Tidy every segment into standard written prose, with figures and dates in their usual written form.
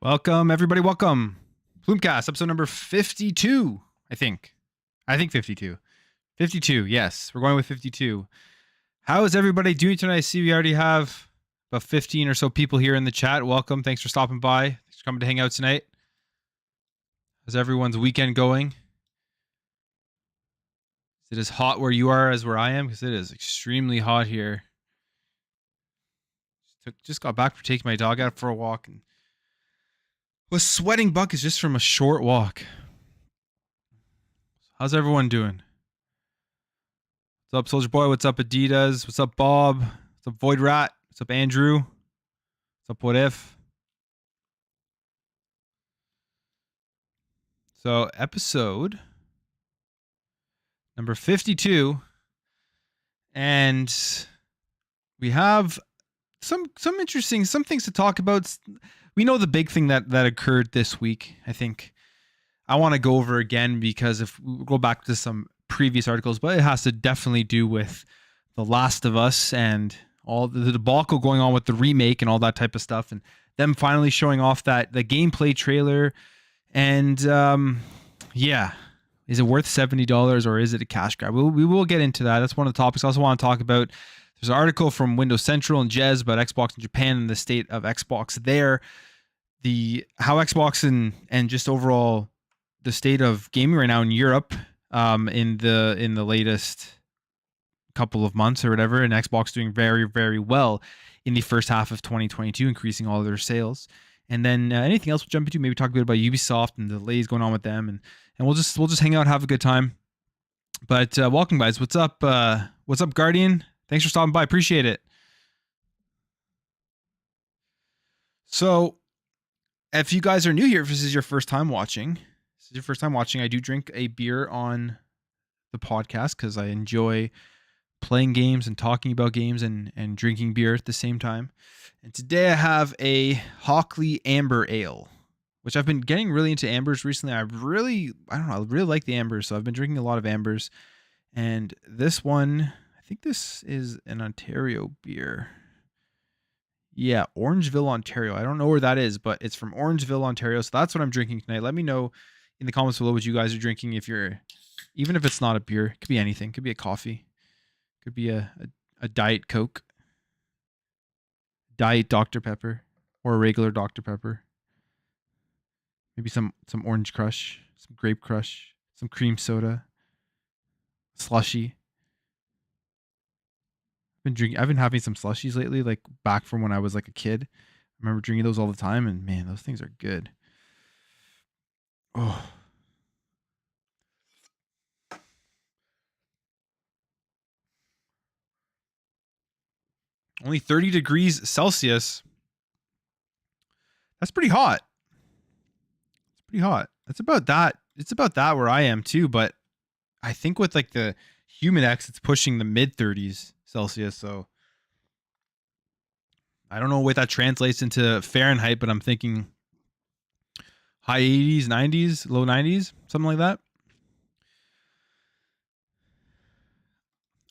Welcome, everybody. Welcome. Bloomcast, episode number 52, I think. 52. 52, yes. We're going with 52. How is everybody doing tonight? I see we already have about 15 or so people here in the chat. Welcome. Thanks for stopping by. Thanks for coming to hang out tonight. How's everyone's weekend going? Is it as hot where you are as where I am? Because it is extremely hot here. Just got back from taking my dog out for a walk and was sweating buckets just from a short walk. How's everyone doing? What's up, Soldier Boy? What's up, Adidas? What's up, Bob? What's up, Void Rat? What's up, Andrew? What's up, What If? So, episode number 52, and we have some interesting things to talk about. We know the big thing that occurred this week. I think I want to go over again because if we go back to some previous articles, but it has to definitely do with The Last of Us and all the debacle going on with the remake and all that type of stuff, and them finally showing off the gameplay trailer. And yeah, is it worth $70 or is it a cash grab? We will get into that. That's one of the topics I also want to talk about. There's an article from Windows Central and Jez about Xbox in Japan and the state of Xbox there. How Xbox and just overall the state of gaming right now in Europe in the latest couple of months or whatever, and Xbox doing very, very well in the first half of 2022, increasing all of their sales. And then anything else we'll jump into, maybe talk a bit about Ubisoft and the delays going on with them, and we'll just hang out, have a good time. But welcome, guys. What's up? What's up, Guardian? Thanks for stopping by. Appreciate it. So, if you guys are new here, if this is your first time watching, I do drink a beer on the podcast because I enjoy playing games and talking about games and drinking beer at the same time. And today I have a Hockley Amber Ale, which I've been getting really into ambers recently. I really like the ambers, so I've been drinking a lot of ambers. And this one, I think this is an Ontario beer. Yeah, Orangeville, Ontario. I don't know where that is, but it's from Orangeville, Ontario. So that's what I'm drinking tonight. Let me know in the comments below what you guys are drinking. Even if it's not a beer, it could be anything. It could be a coffee. It could be a Diet Coke, Diet Dr. Pepper, or a regular Dr. Pepper. Maybe some Orange Crush, some Grape Crush, some cream soda, slushy. I've been having some slushies lately, like back from when I was like a kid. I remember drinking those all the time, and man, those things are good. Oh. Only 30 degrees Celsius. That's pretty hot. It's pretty hot. It's about that where I am too, but I think with like the Humidex, it's pushing the mid 30s Celsius. So I don't know what that translates into Fahrenheit, but I'm thinking high 80s, 90s, low 90s, something like that.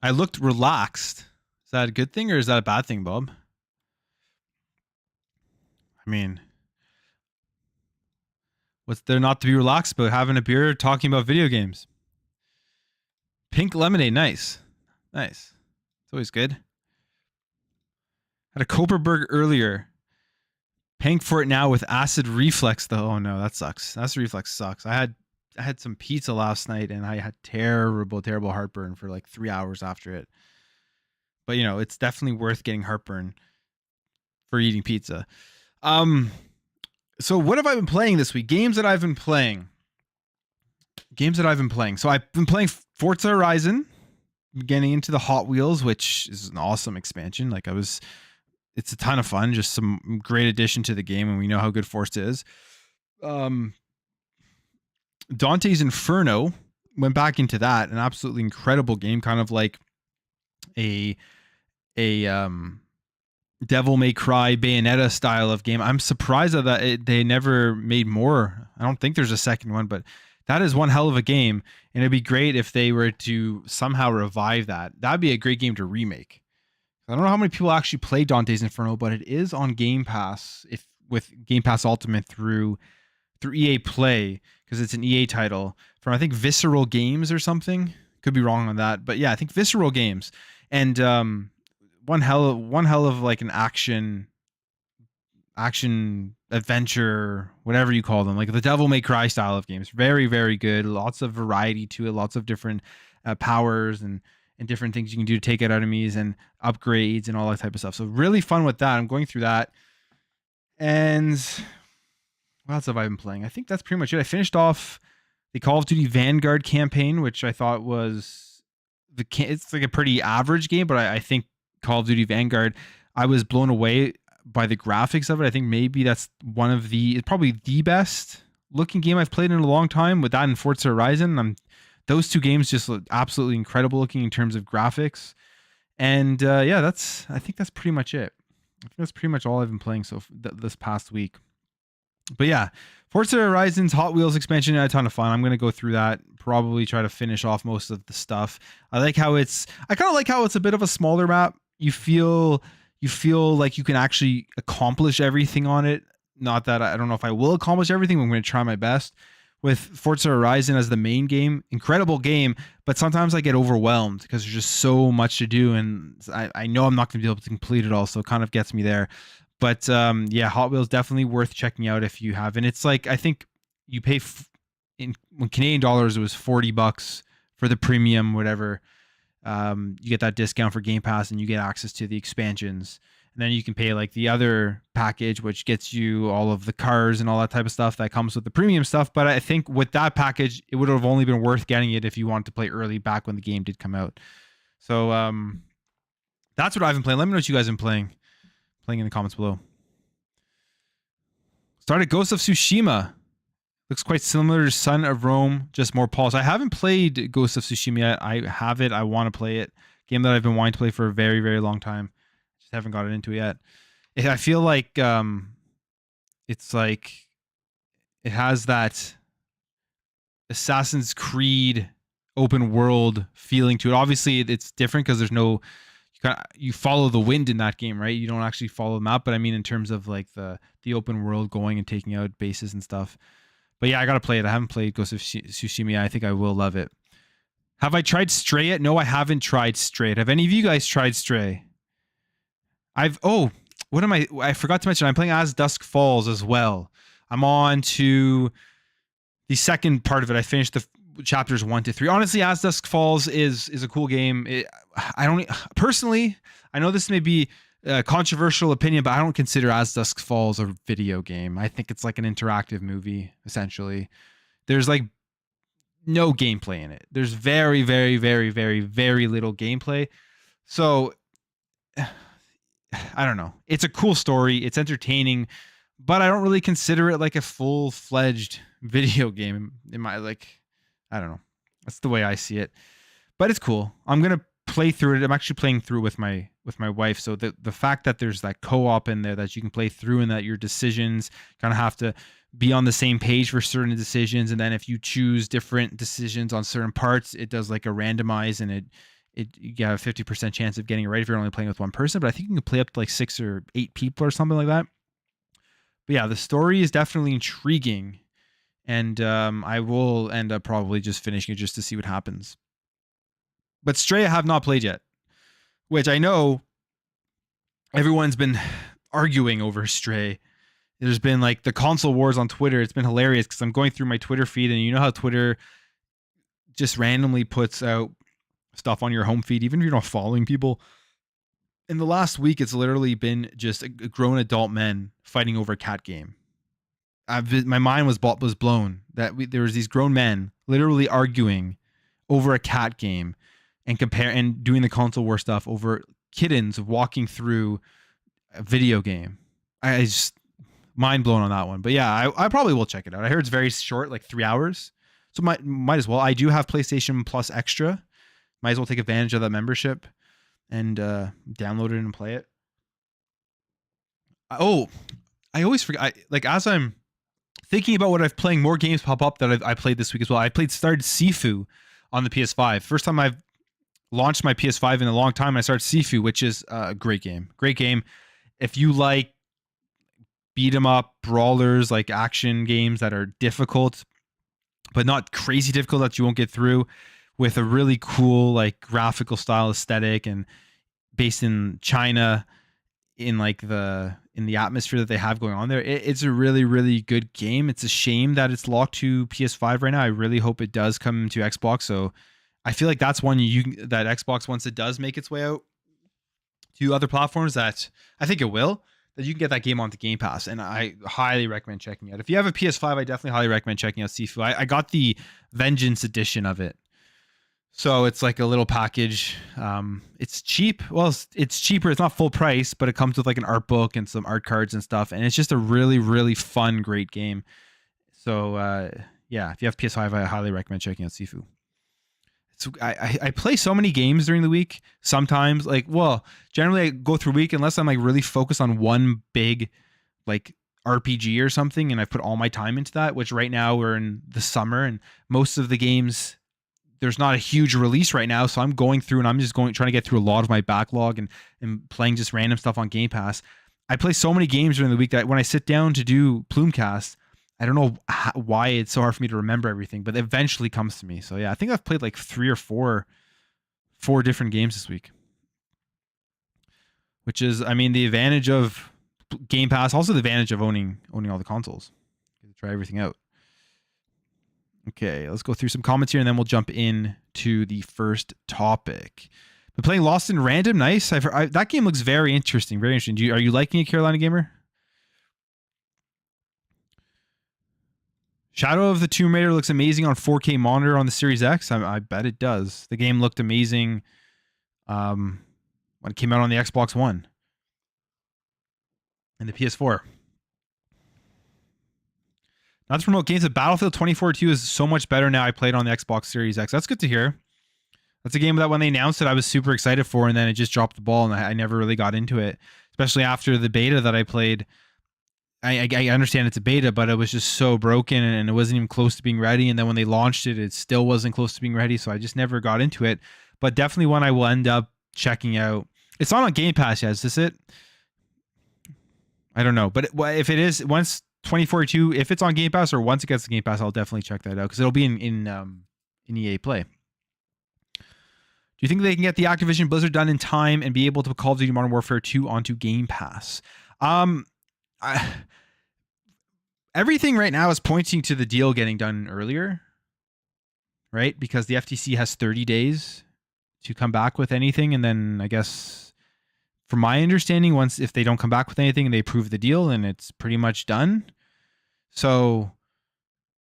I looked relaxed. Is that a good thing or is that a bad thing, Bob? I mean, what's there not to be relaxed about? Having a beer, talking about video games. Pink lemonade, nice. It's always good. Had a Koperberg earlier. Paying for it now with acid reflux though. Oh no, that sucks. Acid reflux sucks. I had some pizza last night and I had terrible heartburn for like 3 hours after it. But it's definitely worth getting heartburn for eating pizza. So what have I been playing this week? Games that I've been playing. So I've been playing Forza Horizon, getting into the Hot Wheels, which is an awesome expansion. It's a ton of fun, just some great addition to the game, and we know how good Forza is. Dante's Inferno, went back into that, an absolutely incredible game, kind of like a Devil May Cry Bayonetta style of game. I'm surprised that they never made more. I don't think there's a second one, but that is one hell of a game, and it'd be great if they were to somehow revive that. That'd be a great game to remake. I don't know how many people actually play Dante's Inferno, but it is on Game Pass with Game Pass Ultimate through EA Play, because it's an EA title from, I think, Visceral Games or something. Could be wrong on that, but yeah, I think Visceral Games. And one hell of like an action adventure, whatever you call them, like the Devil May Cry style of games. Very, very good. Lots of variety to it. Lots of different powers and different things you can do to take out enemies and upgrades and all that type of stuff. So really fun with that. I'm going through that. And what else have I been playing? I think that's pretty much it. I finished off the Call of Duty Vanguard campaign, which I thought was it's like a pretty average game, but I think Call of Duty Vanguard, I was blown away by the graphics of it. I think maybe that's probably the best looking game I've played in a long time, with that and Forza Horizon. Those two games just look absolutely incredible looking in terms of graphics. And I think that's pretty much it. I think that's pretty much all I've been playing this past week. But yeah, Forza Horizon's Hot Wheels expansion had a ton of fun. I'm going to go through that, probably try to finish off most of the stuff. I kind of like how it's a bit of a smaller map. You feel like you can actually accomplish everything on it. Not that I don't know if I will accomplish everything, but I'm going to try my best. With Forza Horizon as the main game, incredible game, but sometimes I get overwhelmed because there's just so much to do, and I know I'm not going to be able to complete it all, so it kind of gets me there. But yeah, Hot Wheels definitely worth checking out if you have. And it's like, I think you pay when Canadian dollars, it was $40 for the premium, whatever. You get that discount for Game Pass, and you get access to the expansions. And then you can pay like the other package, which gets you all of the cars and all that type of stuff that comes with the premium stuff. But I think with that package, it would have only been worth getting it if you wanted to play early back when the game did come out. So that's what I've been playing. Let me know what you guys have been playing in the comments below. Started Ghost of Tsushima. Looks quite similar to Son of Rome, just more polished. I haven't played Ghost of Tsushima yet. I have it. I want to play it. Game that I've been wanting to play for a very, very long time. Just haven't gotten into it yet. I feel like it's like it has that Assassin's Creed open world feeling to it. Obviously, it's different because there's no you follow the wind in that game, right? You don't actually follow the map, but I mean in terms of like the open world, going and taking out bases and stuff. But yeah, I gotta play it. I haven't played Ghost of Tsushima yet. I think I will love it. Have I tried Stray yet? No, I haven't tried Stray. Have any of you guys tried Stray? I forgot to mention, I'm playing As Dusk Falls as well. I'm on to the second part of it. I finished the chapters 1 to 3. Honestly, As Dusk Falls is a cool game. Personally, I know this may be a controversial opinion, but I don't consider As Dusk Falls a video game. I think it's like an interactive movie, essentially. There's like no gameplay in it. There's very, very, very, very, very little gameplay. So I don't know. It's a cool story. It's entertaining, but I don't really consider it like a full-fledged video game. I don't know. That's the way I see it. But it's cool. I'm gonna play through it. I'm actually playing through with my wife. So the fact that there's that co-op in there that you can play through, and that your decisions kind of have to be on the same page for certain decisions, and then if you choose different decisions on certain parts, it does like a randomize, and you have a 50% chance of getting it right if you're only playing with one person. But I think you can play up to like 6 or 8 people or something like that. But yeah, the story is definitely intriguing, and I will end up probably just finishing it just to see what happens. But Stray I have not played yet, which I know everyone's been arguing over Stray. There's been like the console wars on Twitter. It's been hilarious because I'm going through my Twitter feed, and you know how Twitter just randomly puts out stuff on your home feed, even if you're not following people. In the last week, it's literally been just grown adult men fighting over a cat game. My mind was blown that there was these grown men literally arguing over a cat game, and doing the console war stuff over kittens walking through a video game. I just mind blown on that one. But yeah, I probably will check it out. I heard it's very short, like 3 hours. So might as well. I do have PlayStation Plus Extra. Might as well take advantage of that membership and download it and play it. Oh, I always forget. As I'm thinking about what I've playing, more games pop up that I played this week as well. I started Sifu on the PS5. First time I've launched my PS5 in a long time. I started Sifu, which is a great game. Great game. If you like beat 'em up brawlers, like action games that are difficult, but not crazy difficult that you won't get through, with a really cool like graphical style aesthetic and based in China, in like in the atmosphere that they have going on there. It's a really, really good game. It's a shame that it's locked to PS5 right now. I really hope it does come to Xbox. So I feel like that's one that Xbox, once it does make its way out to other platforms, that I think it will, that you can get that game onto Game Pass. And I highly recommend checking it out. If you have a PS5, I definitely highly recommend checking out Sifu. I got the Vengeance edition of it. So it's like a little package. It's cheap. Well, it's cheaper. It's not full price, but it comes with like an art book and some art cards and stuff. And it's just a really, really fun, great game. So yeah, if you have PS5, I highly recommend checking out Sifu. I play so many games during the week. Sometimes, generally I go through week unless I'm like really focused on one big like RPG or something, and I put all my time into that. Which right now we're in the summer, and most of the games, there's not a huge release right now, so I'm going through and I'm just trying to get through a lot of my backlog and playing just random stuff on Game Pass. I play so many games during the week that when I sit down to do Plumecast, I don't know why it's so hard for me to remember everything, but it eventually comes to me. So yeah, I think I've played like 3 or 4 different games this week, which is, I mean, the advantage of Game Pass, also the advantage of owning all the consoles. You get to try everything out. Okay, let's go through some comments here, and then we'll jump in to the first topic. Been playing Lost in Random. Nice. That game looks very interesting. Very interesting. Are you liking it, Carolina Gamer? Shadow of the Tomb Raider looks amazing on 4K monitor on the Series X. I bet it does. The game looked amazing when it came out on the Xbox One and the PS4. Not to promote games, but Battlefield 2042 is so much better now. I played on the Xbox Series X. That's good to hear. That's a game that when they announced it, I was super excited for, and then it just dropped the ball, and I never really got into it, especially after the beta that I played. I understand it's a beta, but it was just so broken, and it wasn't even close to being ready. And then when they launched it, it still wasn't close to being ready, so I just never got into it. But definitely one I will end up checking out. It's not on Game Pass yet. Is this it? I don't know. But if it is, once 2042, if it's on Game Pass or once it gets to Game Pass, I'll definitely check that out because it'll be in EA Play. Do you think they can get the Activision Blizzard done in time and be able to put Call of Duty Modern Warfare 2 onto Game Pass? Everything right now is pointing to the deal getting done earlier, right? Because the FTC has 30 days to come back with anything. And then I guess, from my understanding, if they don't come back with anything and they approve the deal, then it's pretty much done. So,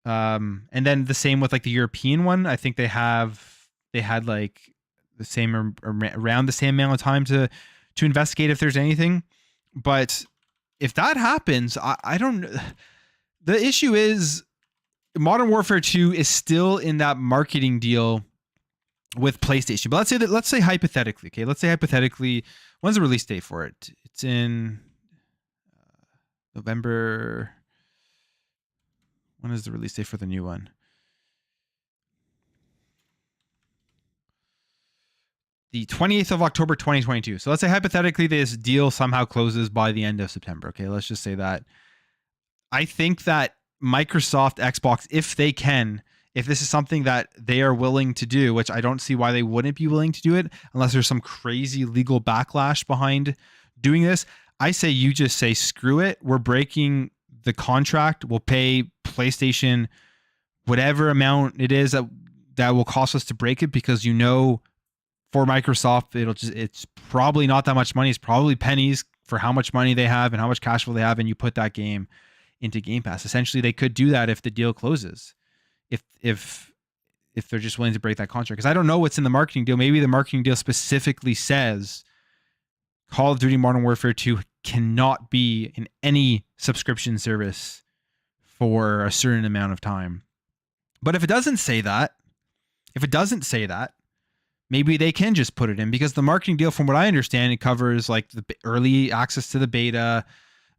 and then the same with like the European one. I think they had like the same or around the same amount of time to investigate if there's anything. But if that happens, I don't. The issue is Modern Warfare 2 is still in that marketing deal with PlayStation. But let's say hypothetically, okay? Let's say hypothetically, when's the release date for it? It's in November. When is the release date for the new one? The 28th of October, 2022. So let's say hypothetically this deal somehow closes by the end of September. Okay, let's just say that. I think that Microsoft, Xbox, if this is something that they are willing to do, which I don't see why they wouldn't be willing to do it unless there's some crazy legal backlash behind doing this. I say you just say, screw it. We're breaking the contract. We'll pay PlayStation whatever amount it is that will cost us to break it, because for Microsoft, it's probably not that much money. It's probably pennies for how much money they have and how much cash flow they have, and you put that game into Game Pass. Essentially, they could do that if the deal closes. If they're just willing to break that contract. Because I don't know what's in the marketing deal. Maybe the marketing deal specifically says Call of Duty Modern Warfare 2 cannot be in any subscription service for a certain amount of time. But if it doesn't say that, maybe they can just put it in, because the marketing deal, from what I understand, it covers like the early access to the beta.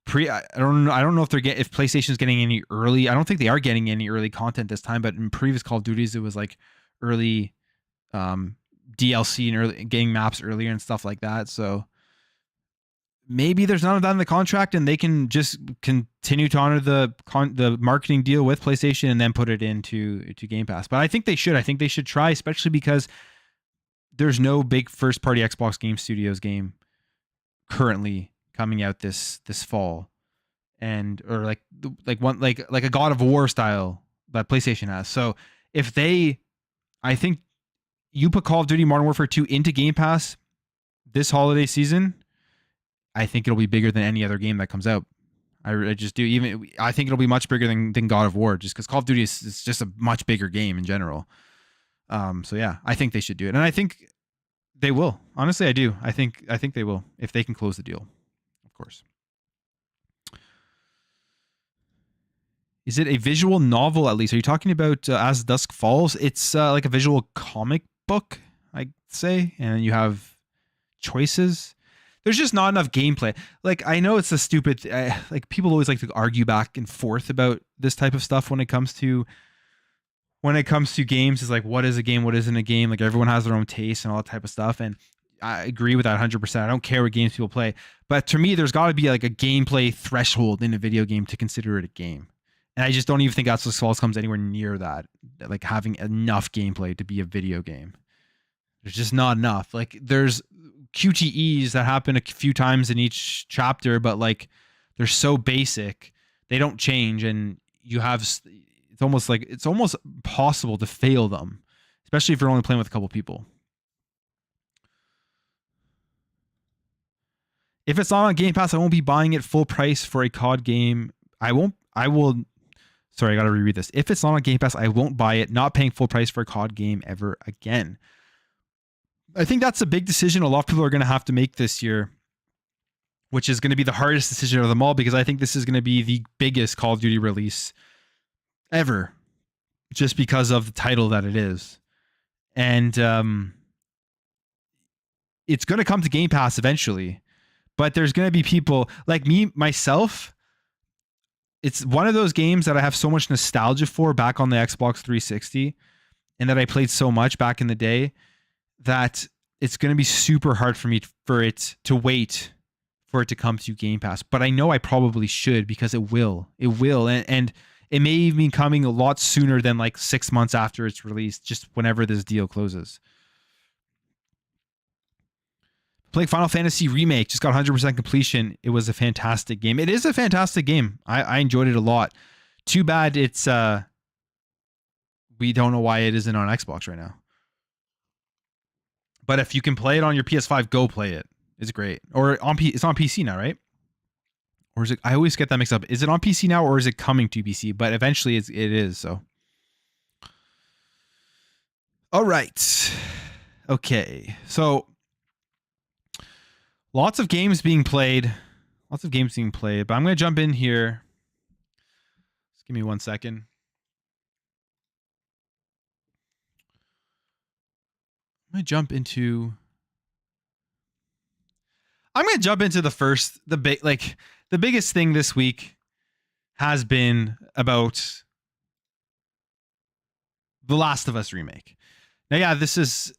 I don't know if if PlayStation's getting any early. I don't think they are getting any early content this time, but in previous Call of Duties, it was like early DLC and early getting maps earlier and stuff like that. So maybe there's none of that in the contract, and they can just continue to honor the marketing deal with PlayStation and then put it into Game Pass. But I think they should. I think they should try, especially because there's no big first party Xbox Game Studios game currently coming out this fall, and or like a God of War style that PlayStation has. So I think you put Call of Duty Modern Warfare 2 into Game Pass this holiday season, I think it'll be bigger than any other game that comes out. I just do. I think it'll be much bigger than God of War, just because Call of Duty is just a much bigger game in general. So yeah, I think they should do it, and I think they will. Honestly, I do. I think they will if they can close the deal, of course. Is it a visual novel at least? Are you talking about As Dusk Falls? It's like a visual comic book, I'd say, and you have choices. There's just not enough gameplay. Like, I know it's a stupid, like people always like to argue back and forth about this type of stuff when it comes to games. Is like, what is a game? What isn't a game? Like, everyone has their own taste and all that type of stuff. And I agree with that 100%. I don't care what games people play, but to me, there's got to be like a gameplay threshold in a video game to consider it a game. And I just don't even think As Dusk Falls comes anywhere near that. Like, having enough gameplay to be a video game. There's just not enough. Like, there's QTEs that happen a few times in each chapter, but like they're so basic, they don't change, and it's almost possible to fail them, especially if you're only playing with a couple people. If it's not on Game Pass, I won't be buying it full price for a COD game. Sorry, I gotta reread this. If it's not on Game Pass, I won't buy it, not paying full price for a COD game ever again. I think that's a big decision a lot of people are going to have to make this year, which is going to be the hardest decision of them all, because I think this is going to be the biggest Call of Duty release ever, just because of the title that it is. And it's going to come to Game Pass eventually, but there's going to be people like myself. It's one of those games that I have so much nostalgia for back on the Xbox 360, and that I played so much back in the day, that it's going to be super hard for me for it to come to Game Pass. But I know I probably should, because it will. And it may even be coming a lot sooner than like 6 months after it's released, just whenever this deal closes. Playing Final Fantasy Remake, just got 100% completion. It was a fantastic game. It is a fantastic game. I enjoyed it a lot. Too bad it's we don't know why it isn't on Xbox right now. But if you can play it on your PS5, go play it. It's great. Or it's on PC now, right? Or is it? I always get that mixed up. Is it on PC now, or is it coming to PC? But eventually it is. So, all right. Okay. So, lots of games being played. But I'm going to jump in here. Just give me 1 second. I'm going to jump into the biggest thing this week has been about The Last of Us remake. Now, yeah, this is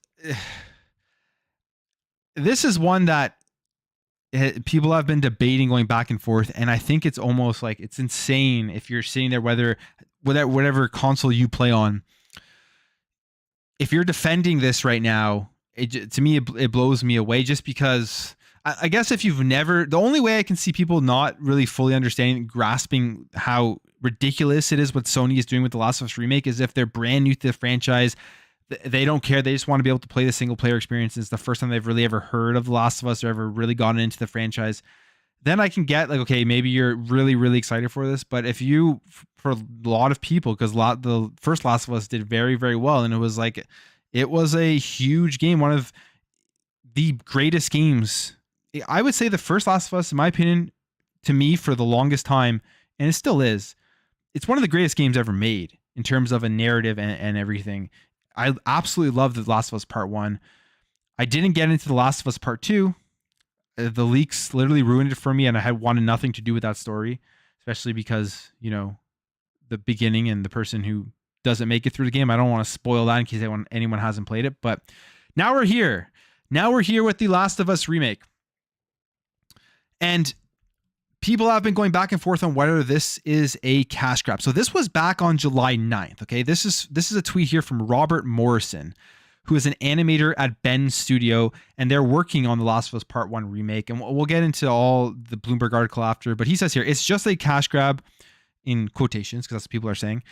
one that people have been debating, going back and forth, and I think it's almost like it's insane if you're sitting there, whatever console you play on. If you're defending this right now, to me, it blows me away, just because I guess if you've never, the only way I can see people not really fully understanding, grasping how ridiculous it is what Sony is doing with The Last of Us remake is if they're brand new to the franchise. They don't care. They just want to be able to play the single player experience. It's the first time they've really ever heard of The Last of Us or ever really gotten into the franchise. Then I can get like, okay, maybe you're really, really excited for this. But if you, for a lot of people, because the first Last of Us did very, very well, and it was a huge game, one of the greatest games. I would say the first Last of Us, in my opinion, to me, for the longest time, and it still is, it's one of the greatest games ever made in terms of a narrative and everything. I absolutely love The Last of Us Part 1. I didn't get into The Last of Us Part 2. The leaks literally ruined it for me, and I had wanted nothing to do with that story, especially because, the beginning and the person who doesn't make it through the game. I don't want to spoil that in case anyone hasn't played it. But now we're here. Now we're here with The Last of Us remake. And people have been going back and forth on whether this is a cash grab. So this was back on July 9th. Okay. This is a tweet here from Robert Morrison, who is an animator at Bend Studio, and they're working on The Last of Us Part 1 remake. And we'll get into all the Bloomberg article after, but he says here, it's just a cash grab in quotations, because that's what people are saying.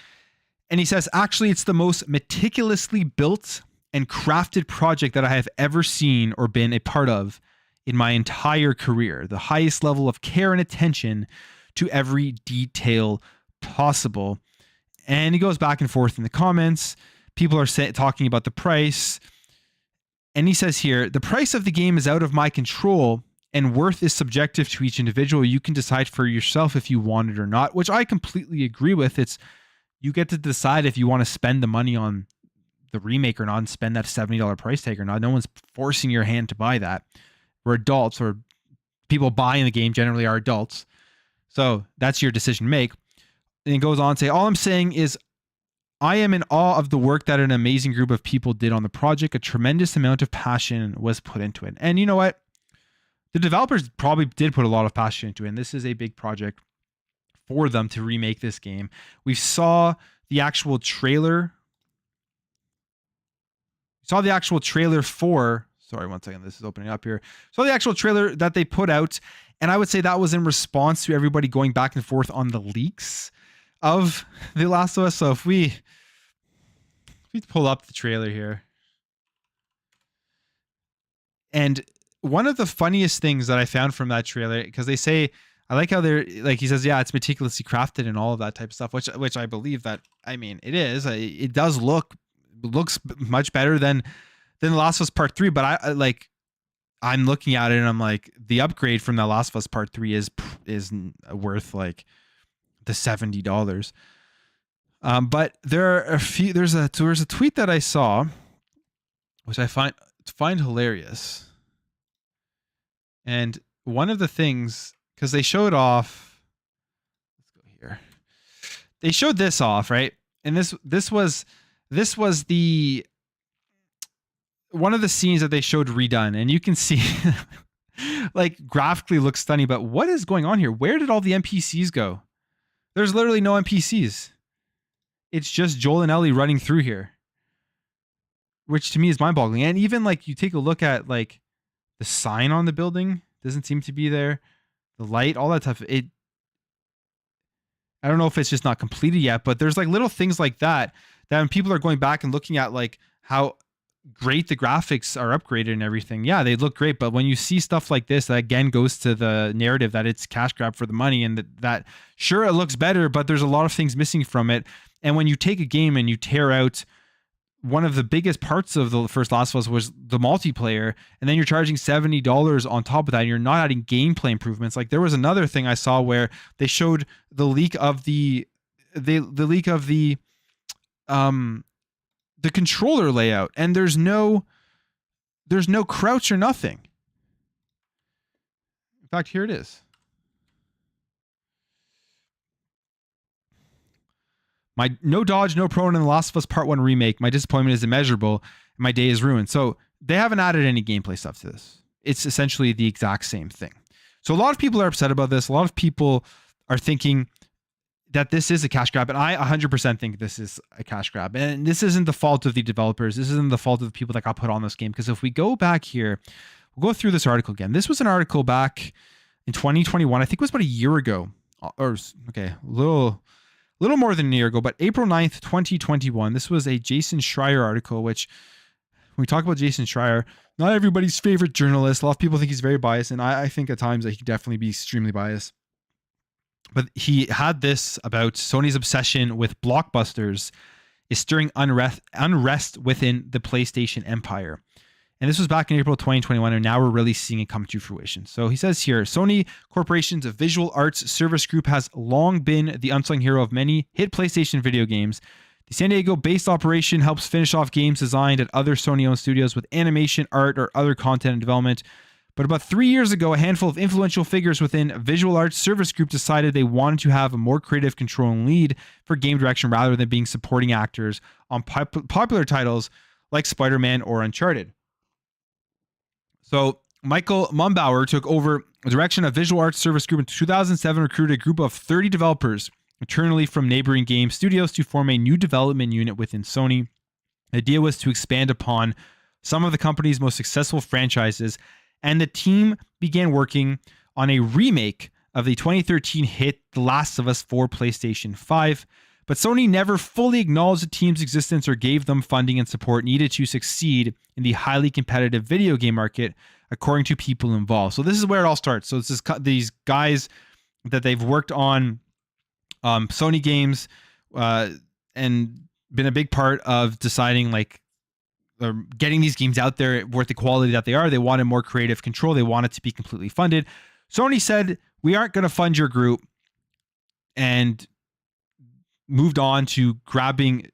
And he says, actually, it's the most meticulously built and crafted project that I have ever seen or been a part of in my entire career. The highest level of care and attention to every detail possible. And he goes back and forth in the comments. People are talking about the price. And he says here, the price of the game is out of my control and worth is subjective to each individual. You can decide for yourself if you want it or not, which I completely agree with. You get to decide if you want to spend the money on the remake or not and spend that $70 price tag or not. No one's forcing your hand to buy that. We're adults, or people buying the game generally are adults. So that's your decision to make. And it goes on to say, all I'm saying is I am in awe of the work that an amazing group of people did on the project. A tremendous amount of passion was put into it. And you know what? The developers probably did put a lot of passion into it. And this is a big project for them to remake this game. We saw the actual trailer. For, sorry, one second. This is opening up here. So the actual trailer that they put out, and I would say that was in response to everybody going back and forth on the leaks of The Last of Us. So if we pull up the trailer here. And one of the funniest things that I found from that trailer, because they say, I like how they're like, he says, yeah, it's meticulously crafted and all of that type of stuff, which I believe that, I mean, it is. It does looks much better than The Last of Us Part 3, but I'm looking at it and I'm like, the upgrade from The Last of Us Part 3 is worth like the $70. But there are a few, there's a tweet that I saw, which I find hilarious. And one of the things, because they showed off, let's go here. They showed this off, right? And this was the one of the scenes that they showed redone, and you can see like graphically looks stunning, but what is going on here? Where did all the NPCs go? There's literally no NPCs. It's just Joel and Ellie running through here, which to me is mind-boggling. And even like you take a look at like the sign on the building doesn't seem to be there. The light, all that stuff. I don't know if it's just not completed yet, but there's like little things like that when people are going back and looking at like how great the graphics are upgraded and everything. Yeah, they look great. But when you see stuff like this, that again goes to the narrative that it's cash grab for the money, and that sure, it looks better, but there's a lot of things missing from it. And when you take a game and you tear out one of the biggest parts of the first Last of Us was the multiplayer, and then you're charging $70 on top of that, and you're not adding gameplay improvements. Like there was another thing I saw where they showed the leak of the controller layout, and there's no crouch or nothing. In fact, here it is. My no dodge, no prone in The Last of Us Part 1 remake. My disappointment is immeasurable, and my day is ruined. So they haven't added any gameplay stuff to this. It's essentially the exact same thing. So a lot of people are upset about this. A lot of people are thinking that this is a cash grab, and I 100% think this is a cash grab. And this isn't the fault of the developers. This isn't the fault of the people that got put on this game. Because if we go back here, we'll go through this article again. This was an article back in 2021. I think it was about a year ago. Or, okay, a little more than a year ago, but April 9th, 2021. This was a Jason Schreier article, which when we talk about Jason Schreier, not everybody's favorite journalist. A lot of people think he's very biased, and I think at times that he could definitely be extremely biased. But he had this about Sony's obsession with blockbusters is stirring unrest within the PlayStation empire. And this was back in April 2021, and now we're really seeing it come to fruition. So he says here, Sony Corporation's Visual Arts Service Group has long been the unsung hero of many hit PlayStation video games. The San Diego-based operation helps finish off games designed at other Sony-owned studios with animation, art, or other content and development. But about 3 years ago, a handful of influential figures within Visual Arts Service Group decided they wanted to have a more creative control and lead for game direction rather than being supporting actors on popular titles like Spider-Man or Uncharted. So Michael Mumbauer took over the direction of Visual Arts Service Group in 2007, recruited a group of 30 developers internally from neighboring game studios to form a new development unit within Sony. The idea was to expand upon some of the company's most successful franchises, and the team began working on a remake of the 2013 hit The Last of Us for PlayStation 5. But Sony never fully acknowledged the team's existence or gave them funding and support needed to succeed in the highly competitive video game market, according to people involved. So this is where it all starts. So it's these guys that they've worked on Sony games and been a big part of deciding like getting these games out there worth the quality that they are. They wanted more creative control. They wanted to be completely funded. Sony said, we aren't going to fund your group, and moved on to grabbing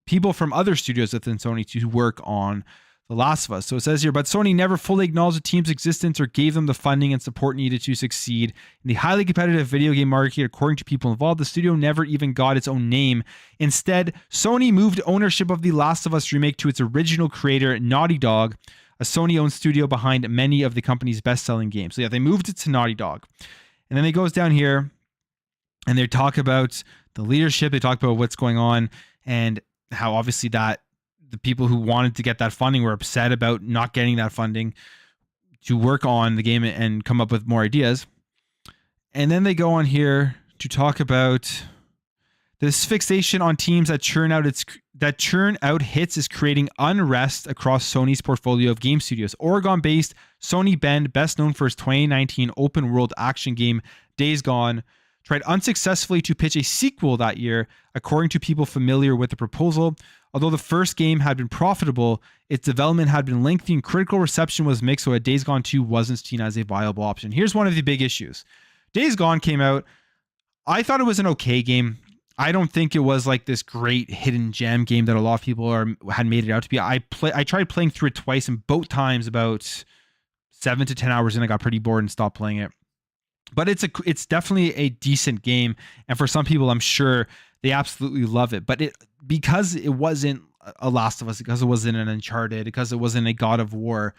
people from other studios within Sony to work on The Last of Us. So it says here, but Sony never fully acknowledged the team's existence or gave them the funding and support needed to succeed in the highly competitive video game market. According to people involved, the studio never even got its own name. Instead, Sony moved ownership of The Last of Us remake to its original creator, Naughty Dog, a Sony-owned studio behind many of the company's best-selling games. So yeah, they moved it to Naughty Dog. And then it goes down here, and they talk about the leadership. They talk about what's going on and how obviously that the people who wanted to get that funding were upset about not getting that funding to work on the game and come up with more ideas. And then they go on here to talk about this fixation on teams that churn out hits is creating unrest across Sony's portfolio of game studios. Oregon-based Sony Bend, best known for its 2019 open-world action game Days Gone, tried unsuccessfully to pitch a sequel that year, according to people familiar with the proposal. Although the first game had been profitable, its development had been lengthy and critical reception was mixed, so Days Gone 2 wasn't seen as a viable option. Here's one of the big issues. Days Gone came out. I thought it was an okay game. I don't think it was like this great hidden gem game that a lot of people had made it out to be. I tried playing through it twice, and both times about 7 to 10 hours in, I got pretty bored and stopped playing it. But it's definitely a decent game, and for some people, I'm sure they absolutely love it. But because it wasn't a Last of Us, because it wasn't an Uncharted, because it wasn't a God of War,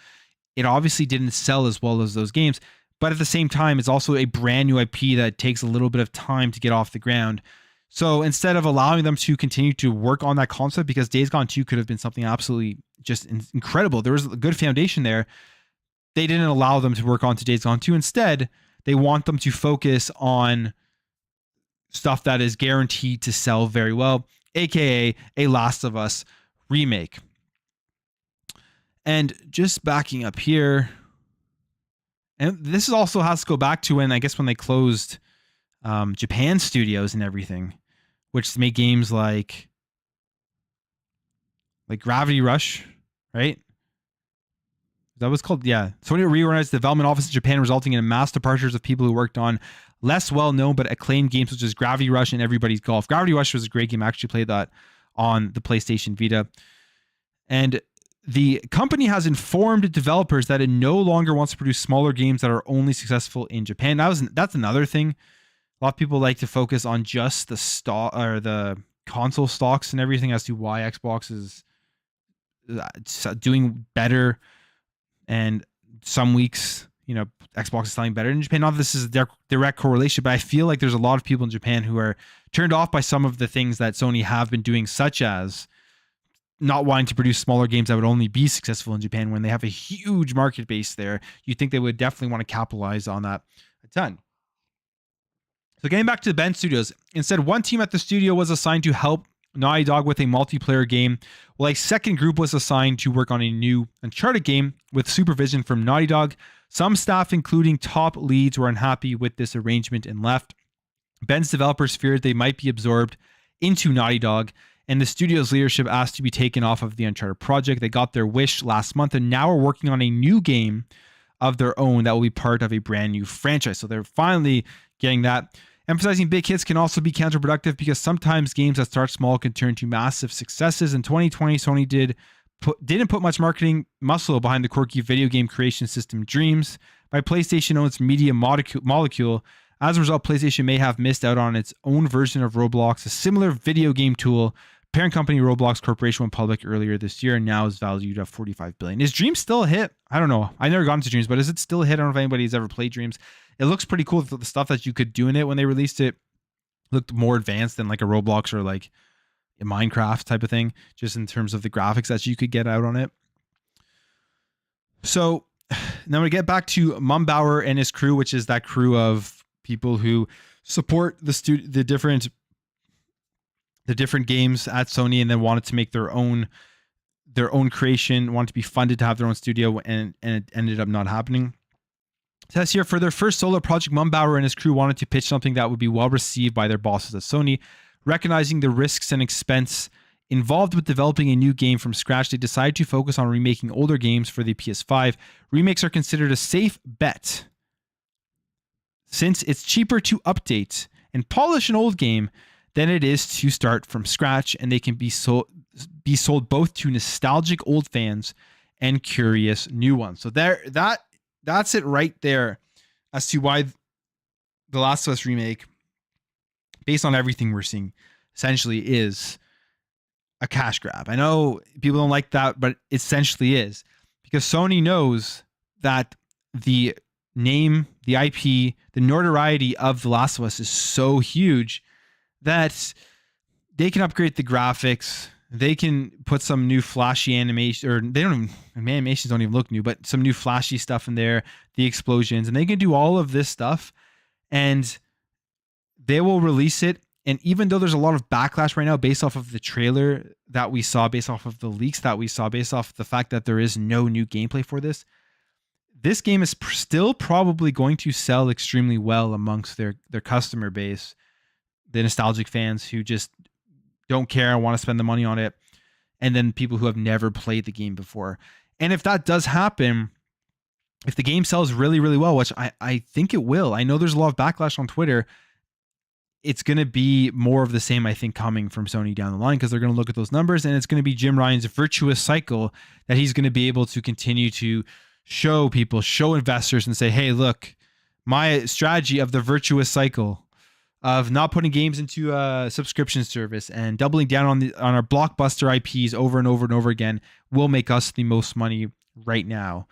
it obviously didn't sell as well as those games. But at the same time, it's also a brand new IP that takes a little bit of time to get off the ground. So instead of allowing them to continue to work on that concept, because Days Gone 2 could have been something absolutely just incredible, there was a good foundation there, they didn't allow them to work on to Days Gone 2. Instead, they want them to focus on stuff that is guaranteed to sell very well, aka a Last of Us remake. And just backing up here, and this also has to go back to when they closed Japan studios and everything, which made games like Gravity Rush, right? That was called, yeah. Sony reorganized the development office in Japan, resulting in mass departures of people who worked on less well-known but acclaimed games such as Gravity Rush and Everybody's Golf. Gravity Rush was a great game. I actually played that on the PlayStation Vita. And the company has informed developers that it no longer wants to produce smaller games that are only successful in Japan. That's another thing. A lot of people like to focus on just the stock or the console stocks and everything as to why Xbox is doing better. And some weeks, Xbox is selling better in Japan. Not that this is a direct correlation, but I feel like there's a lot of people in Japan who are turned off by some of the things that Sony have been doing, such as not wanting to produce smaller games that would only be successful in Japan when they have a huge market base there. You'd think they would definitely want to capitalize on that a ton. So getting back to the Bend Studios, instead, one team at the studio was assigned to help Naughty Dog with a multiplayer game, while a second group was assigned to work on a new Uncharted game with supervision from Naughty Dog. Some staff, including top leads, were unhappy with this arrangement and left. Bend's developers feared they might be absorbed into Naughty Dog, and the studio's leadership asked to be taken off of the Uncharted project. They got their wish last month and now are working on a new game of their own that will be part of a brand new franchise. So they're finally getting that. Emphasizing big hits can also be counterproductive because sometimes games that start small can turn to massive successes. In 2020, Sony didn't put much marketing muscle behind the quirky video game creation system Dreams by PlayStation owns Media Molecule. As a result, PlayStation may have missed out on its own version of Roblox, a similar video game tool parent company Roblox Corporation went public earlier this year and now is valued at $45 billion. Is Dreams still a hit? I don't know. I never got into Dreams, but is it still a hit? I don't know if anybody's ever played Dreams. It looks pretty cool. The stuff that you could do in it when they released it looked more advanced than like a Roblox or like a Minecraft type of thing, just in terms of the graphics that you could get out on it. So now we get back to Mumbauer and his crew, which is that crew of people who support the different games at Sony and then wanted to make their own creation, wanted to be funded to have their own studio, and it ended up not happening. It says here, for their first solo project, Mumbauer and his crew wanted to pitch something that would be well received by their bosses at Sony. Recognizing the risks and expense involved with developing a new game from scratch, they decided to focus on remaking older games for the PS5. Remakes are considered a safe bet since it's cheaper to update and polish an old game than it is to start from scratch, and they can be sold both to nostalgic old fans and curious new ones. So that's it right there as to why The Last of Us Remake, based on everything we're seeing, essentially is a cash grab. I know people don't like that, but it essentially is, because Sony knows that the name, the IP, the notoriety of The Last of Us is so huge that they can upgrade the graphics. They can put some new flashy animation, or animations don't even look new, but some new flashy stuff in there, the explosions, and they can do all of this stuff, and they will release it. And even though there's a lot of backlash right now based off of the trailer that we saw, based off of the leaks that we saw, based off the fact that there is no new gameplay for this game is still probably going to sell extremely well amongst their customer base, the nostalgic fans who just don't care and want to spend the money on it, and then people who have never played the game before. And if that does happen, if the game sells really, really well, which I think it will, I know there's a lot of backlash on Twitter, it's going to be more of the same, I think, coming from Sony down the line, because they're going to look at those numbers, and it's going to be Jim Ryan's virtuous cycle that he's going to be able to continue to show people, show investors, and say, hey, look, my strategy of the virtuous cycle of not putting games into a subscription service and doubling down on our blockbuster IPs over and over and over again will make us the most money right now.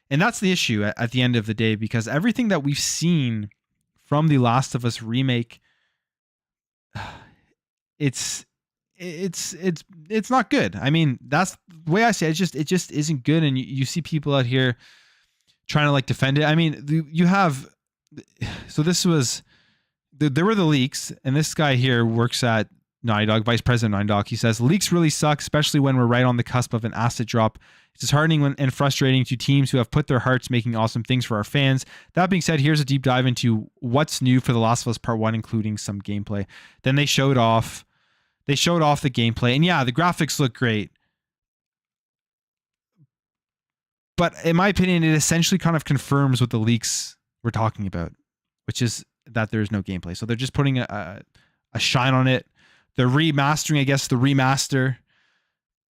And that's the issue at the end of the day, because everything that we've seen from The Last of Us Remake, it's not good. I mean, that's the way I say it. It just isn't good. And you see people out here trying to like defend it. I mean, there were the leaks, and this guy here works at Naughty Dog, vice president of Naughty Dog. He says, leaks really suck, especially when we're right on the cusp of an asset drop. It's disheartening and frustrating to teams who have put their hearts making awesome things for our fans. That being said, here's a deep dive into what's new for The Last of Us Part 1, including some gameplay. Then they showed off the gameplay, and yeah, the graphics look great. But in my opinion, it essentially kind of confirms what the leaks were talking about, which is that there's no gameplay. So they're just putting a shine on it. They're remastering, I guess, the remaster,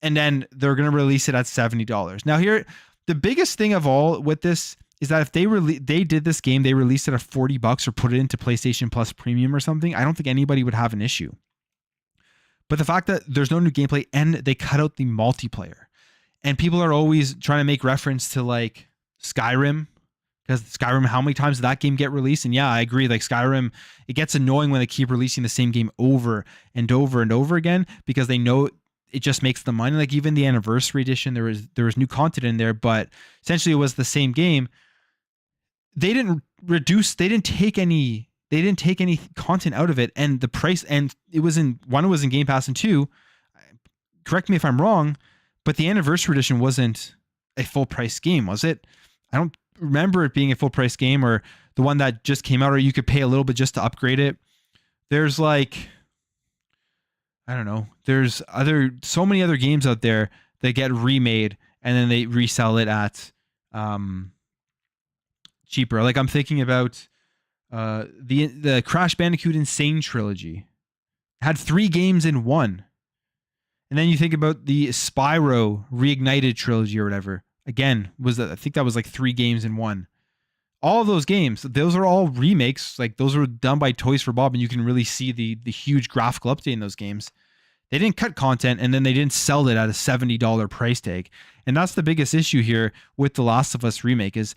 and then they're going to release it at $70. Now here, the biggest thing of all with this is that if they did this game, they released it at $40 or put it into PlayStation Plus Premium or something, I don't think anybody would have an issue. But the fact that there's no new gameplay and they cut out the multiplayer, and people are always trying to make reference to like Skyrim, because Skyrim, how many times did that game get released? And yeah, I agree. Like Skyrim, it gets annoying when they keep releasing the same game over and over and over again, because they know it just makes the money. Like even the anniversary edition, there was new content in there, but essentially it was the same game. They didn't take any content out of it, and the price, and it was in Game Pass, and two, correct me if I'm wrong, but the anniversary edition wasn't a full price game, was it? I don't remember it being a full price game, or the one that just came out, or you could pay a little bit just to upgrade it. There's like, I don't know, there's so many other games out there that get remade and then they resell it at cheaper. Like I'm thinking about the Crash Bandicoot Insane trilogy. It had 3 games in one. And then you think about the Spyro Reignited trilogy or whatever. Again, I think that was like 3 games in one. All of those games, those are all remakes. Like those were done by Toys for Bob, and you can really see the huge graphical update in those games. They didn't cut content, and then they didn't sell it at a $70 price tag. And that's the biggest issue here with The Last of Us Remake is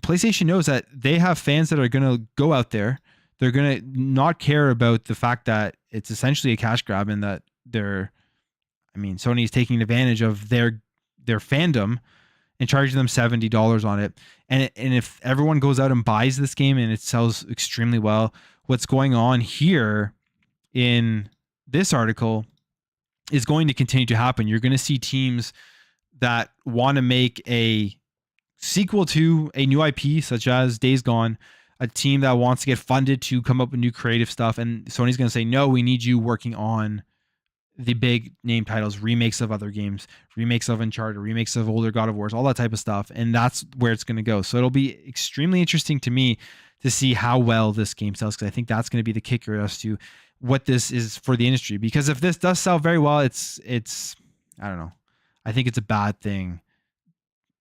PlayStation knows that they have fans that are going to go out there. They're going to not care about the fact that it's essentially a cash grab and that Sony's taking advantage of their fandom and charging them $70 on it. And if everyone goes out and buys this game and it sells extremely well, what's going on here in this article is going to continue to happen. You're going to see teams that want to make a sequel to a new IP, such as Days Gone, a team that wants to get funded to come up with new creative stuff. And Sony's going to say, no, we need you working on the big name titles, remakes of other games, remakes of Uncharted, remakes of older God of Wars, all that type of stuff. And that's where it's going to go. So it'll be extremely interesting to me to see how well this game sells, because I think that's going to be the kicker as to what this is for the industry. Because if this does sell very well, it's I don't know. I think it's a bad thing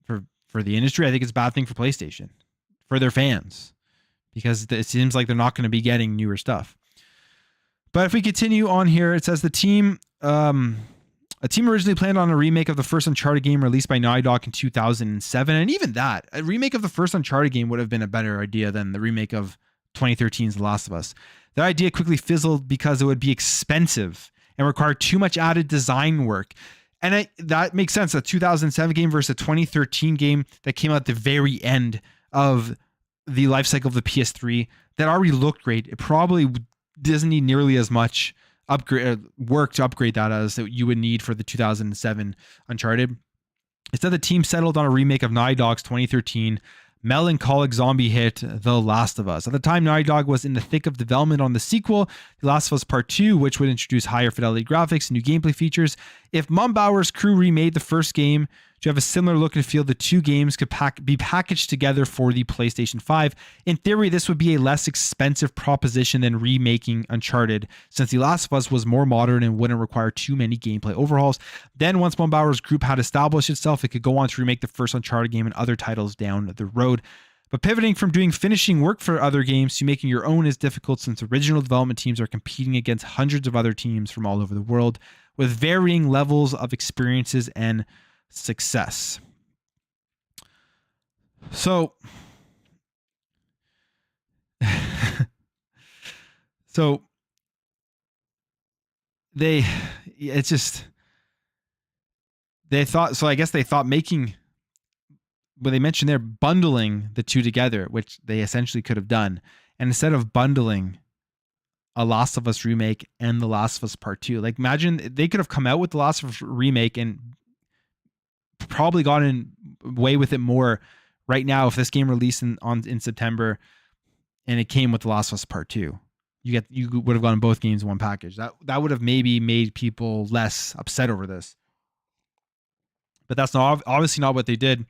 for the industry. I think it's a bad thing for PlayStation, for their fans, because it seems like they're not going to be getting newer stuff. But if we continue on here, it says a team originally planned on a remake of the first Uncharted game released by Naughty Dog in 2007. And even that, a remake of the first Uncharted game would have been a better idea than the remake of 2013's The Last of Us. That idea quickly fizzled because it would be expensive and require too much added design work. And that makes sense. A 2007 game versus a 2013 game that came out at the very end of the life cycle of the PS3 that already looked great. It probably doesn't need nearly as much work to upgrade that as you would need for the 2007 Uncharted. Instead, the team settled on a remake of Naughty Dog's 2013 melancholic zombie hit, The Last of Us. At the time, Naughty Dog was in the thick of development on the sequel, The Last of Us Part 2, which would introduce higher fidelity graphics and new gameplay features. If Mumbauer's crew remade the first game to have a similar look and feel, the two games could be packaged together for the PlayStation 5. In theory, this would be a less expensive proposition than remaking Uncharted, since The Last of Us was more modern and wouldn't require too many gameplay overhauls. Then, once Mumbauer's group had established itself, it could go on to remake the first Uncharted game and other titles down the road. But pivoting from doing finishing work for other games to making your own is difficult, since original development teams are competing against hundreds of other teams from all over the world with varying levels of experiences and success. So they thought making, when they mentioned they're bundling the two together, which they essentially could have done. And instead of bundling a Last of Us remake and The Last of Us Part 2, like imagine they could have come out with The Last of Us remake and probably gotten away with it more right now if this game released in September and it came with The Last of Us Part 2. You would have gotten both games in one package. That would have maybe made people less upset over this. But that's obviously not what they did.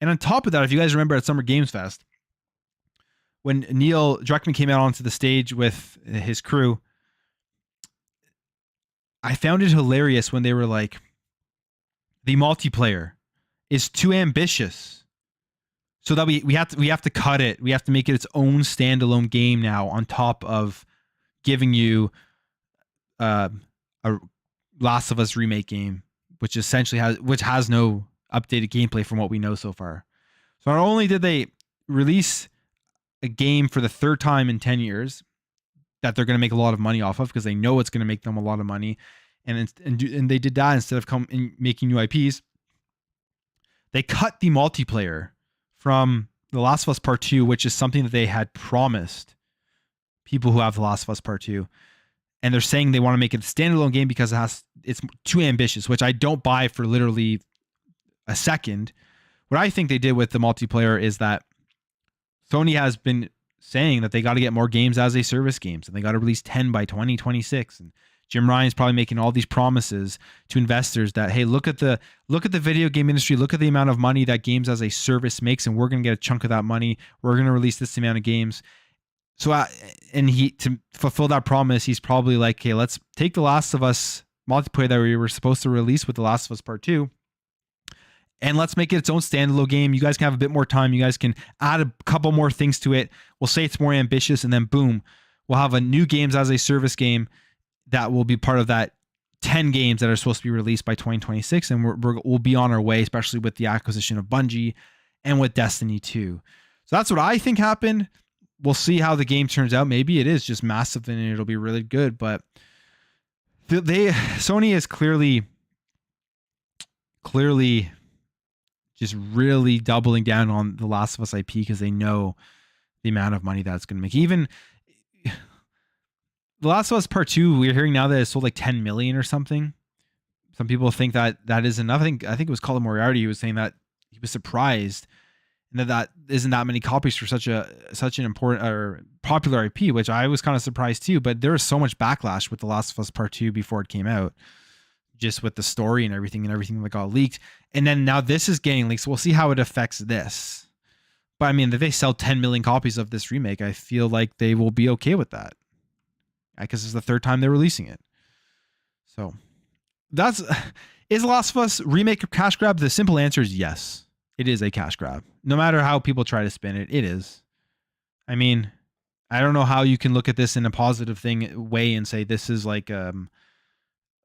And on top of that, if you guys remember at Summer Games Fest, when Neil Druckmann came out onto the stage with his crew, I found it hilarious when they were like, the multiplayer is too ambitious, so that we have to cut it. We have to make it its own standalone game now, on top of giving you a Last of Us remake game, which essentially has no updated gameplay from what we know so far. So not only did they release a game for the third time in 10 years that they're going to make a lot of money off of, because they know it's going to make them a lot of money, and they did that instead of making new IPs. They cut the multiplayer from The Last of Us Part 2, which is something that they had promised people who have The Last of Us Part 2. And they're saying they want to make it a standalone game because it's too ambitious, which I don't buy for literally a second. What I think they did with the multiplayer is that Sony has been saying that they got to get more games as a service games, and they got to release 10 by 2026. And Jim Ryan's probably making all these promises to investors that, hey, look at the video game industry, look at the amount of money that games as a service makes, and we're going to get a chunk of that money. We're going to release this amount of games. So, and to fulfill that promise, he's probably like, okay, let's take The Last of Us multiplayer that we were supposed to release with The Last of Us Part 2, and let's make it its own standalone game. You guys can have a bit more time. You guys can add a couple more things to it. We'll say it's more ambitious, and then boom, we'll have a new games as a service game that will be part of that 10 games that are supposed to be released by 2026, and we'll be on our way, especially with the acquisition of Bungie and with Destiny 2. So that's what I think happened. We'll see how the game turns out. Maybe it is just massive and it'll be really good, but Sony is clearly just really doubling down on the Last of Us IP because they know the amount of money that's going to make. Even The Last of Us Part 2, we're hearing now that it sold like 10 million or something. Some people think that is enough. I think it was Colin Moriarty who was saying that he was surprised and that isn't that many copies for such an important or popular IP, which I was kind of surprised too. But there was so much backlash with The Last of Us Part 2 before it came out, just with the story and everything that got leaked. And then now this is getting leaked, so we'll see how it affects this. But I mean, if they sell 10 million copies of this remake, I feel like they will be okay with that, because it's the third time they're releasing it. So is Last of Us remake a cash grab? The simple answer is yes. It is a cash grab. No matter how people try to spin it, it is. I mean, I don't know how you can look at this in a positive way and say this is like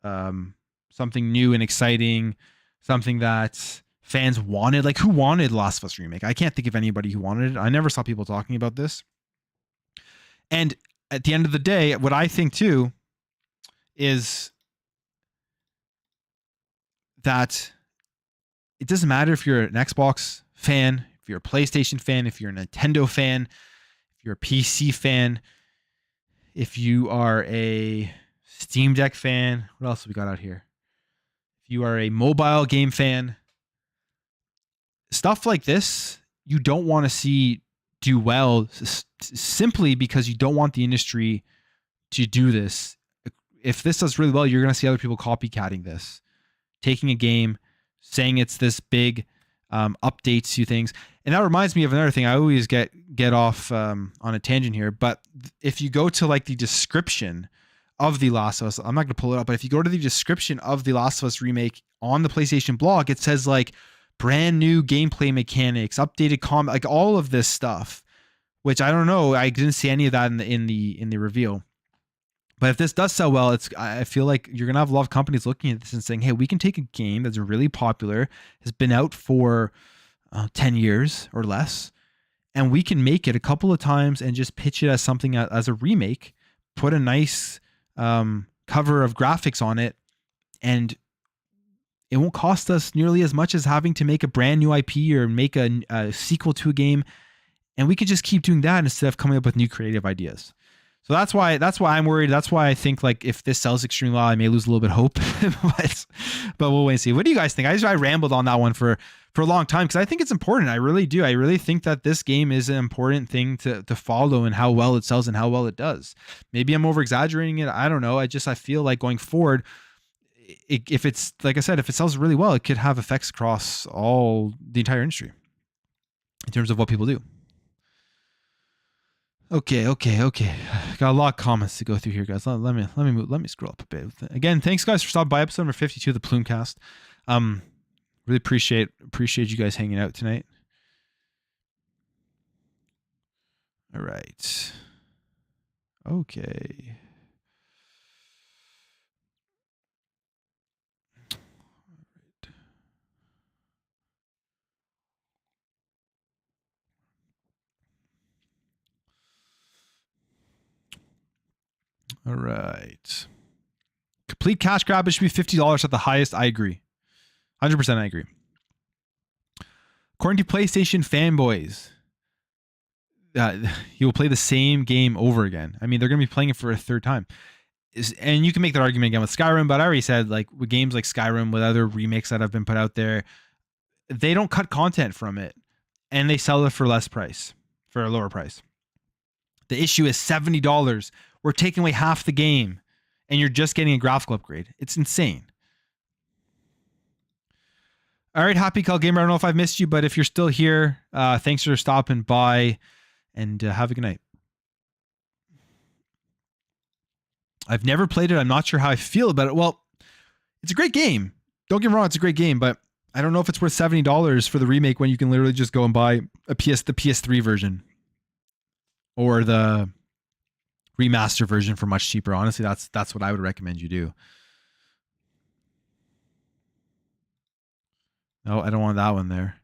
something new and exciting, something that fans wanted. Like, who wanted Last of Us remake? I can't think of anybody who wanted it. I never saw people talking about this. And at the end of the day, what I think too is that it doesn't matter if you're an Xbox fan, if you're a PlayStation fan, if you're a Nintendo fan, if you're a PC fan, if you are a Steam Deck fan. What else have we got out here? If you are a mobile game fan, stuff like this, you don't want to see do well simply because you don't want the industry to do this. If this does really well, you're going to see other people copycatting this, taking a game, saying it's this big, updates to things. And that reminds me of another thing. I always get off on a tangent here, but if you go to like the description of The Last of Us, I'm not going to pull it up, but if you go to the description of The Last of Us remake on the PlayStation blog, it says like brand new gameplay mechanics, updated combat, like all of this stuff, which I don't know. I didn't see any of that in the reveal. But if this does sell well, I feel like you're going to have a lot of companies looking at this and saying, hey, we can take a game that's really popular, has been out for 10 years or less, and we can make it a couple of times and just pitch it as something as a remake, put a nice cover of graphics on it, and it won't cost us nearly as much as having to make a brand new IP or make a sequel to a game. And we can just keep doing that instead of coming up with new creative ideas. So that's why I'm worried. That's why I think like if this sells extremely well, I may lose a little bit of hope, but we'll wait and see. What do you guys think? I rambled on that one for a long time because I think it's important. I really do. I really think that this game is an important thing to follow and how well it sells and how well it does. Maybe I'm over exaggerating it. I don't know. I feel like going forward, if it's, like I said, if it sells really well, it could have effects across the entire industry in terms of what people do. Okay. Got a lot of comments to go through here, guys. Let me scroll up a bit. Again, thanks guys for stopping by episode number 52 of the Plumecast. Really appreciate you guys hanging out tonight. All right. Okay. All right. Complete cash grab, it should be $50 at the highest. I agree. 100% I agree. According to PlayStation fanboys, you will play the same game over again. I mean, they're going to be playing it for a third time. And you can make that argument again with Skyrim, but I already said, like, with games like Skyrim, with other remakes that have been put out there, they don't cut content from it, and they sell it for a lower price. The issue is $70. We're taking away half the game, and you're just getting a graphical upgrade. It's insane. All right, Happy Call Gamer. I don't know if I've missed you, but if you're still here, thanks for stopping by, and have a good night. I've never played it. I'm not sure how I feel about it. Well, it's a great game. Don't get me wrong, it's a great game, but I don't know if it's worth $70 for the remake when you can literally just go and buy the PS3 version or the remaster version for much cheaper. Honestly, that's what I would recommend you do. No, I don't want that one there.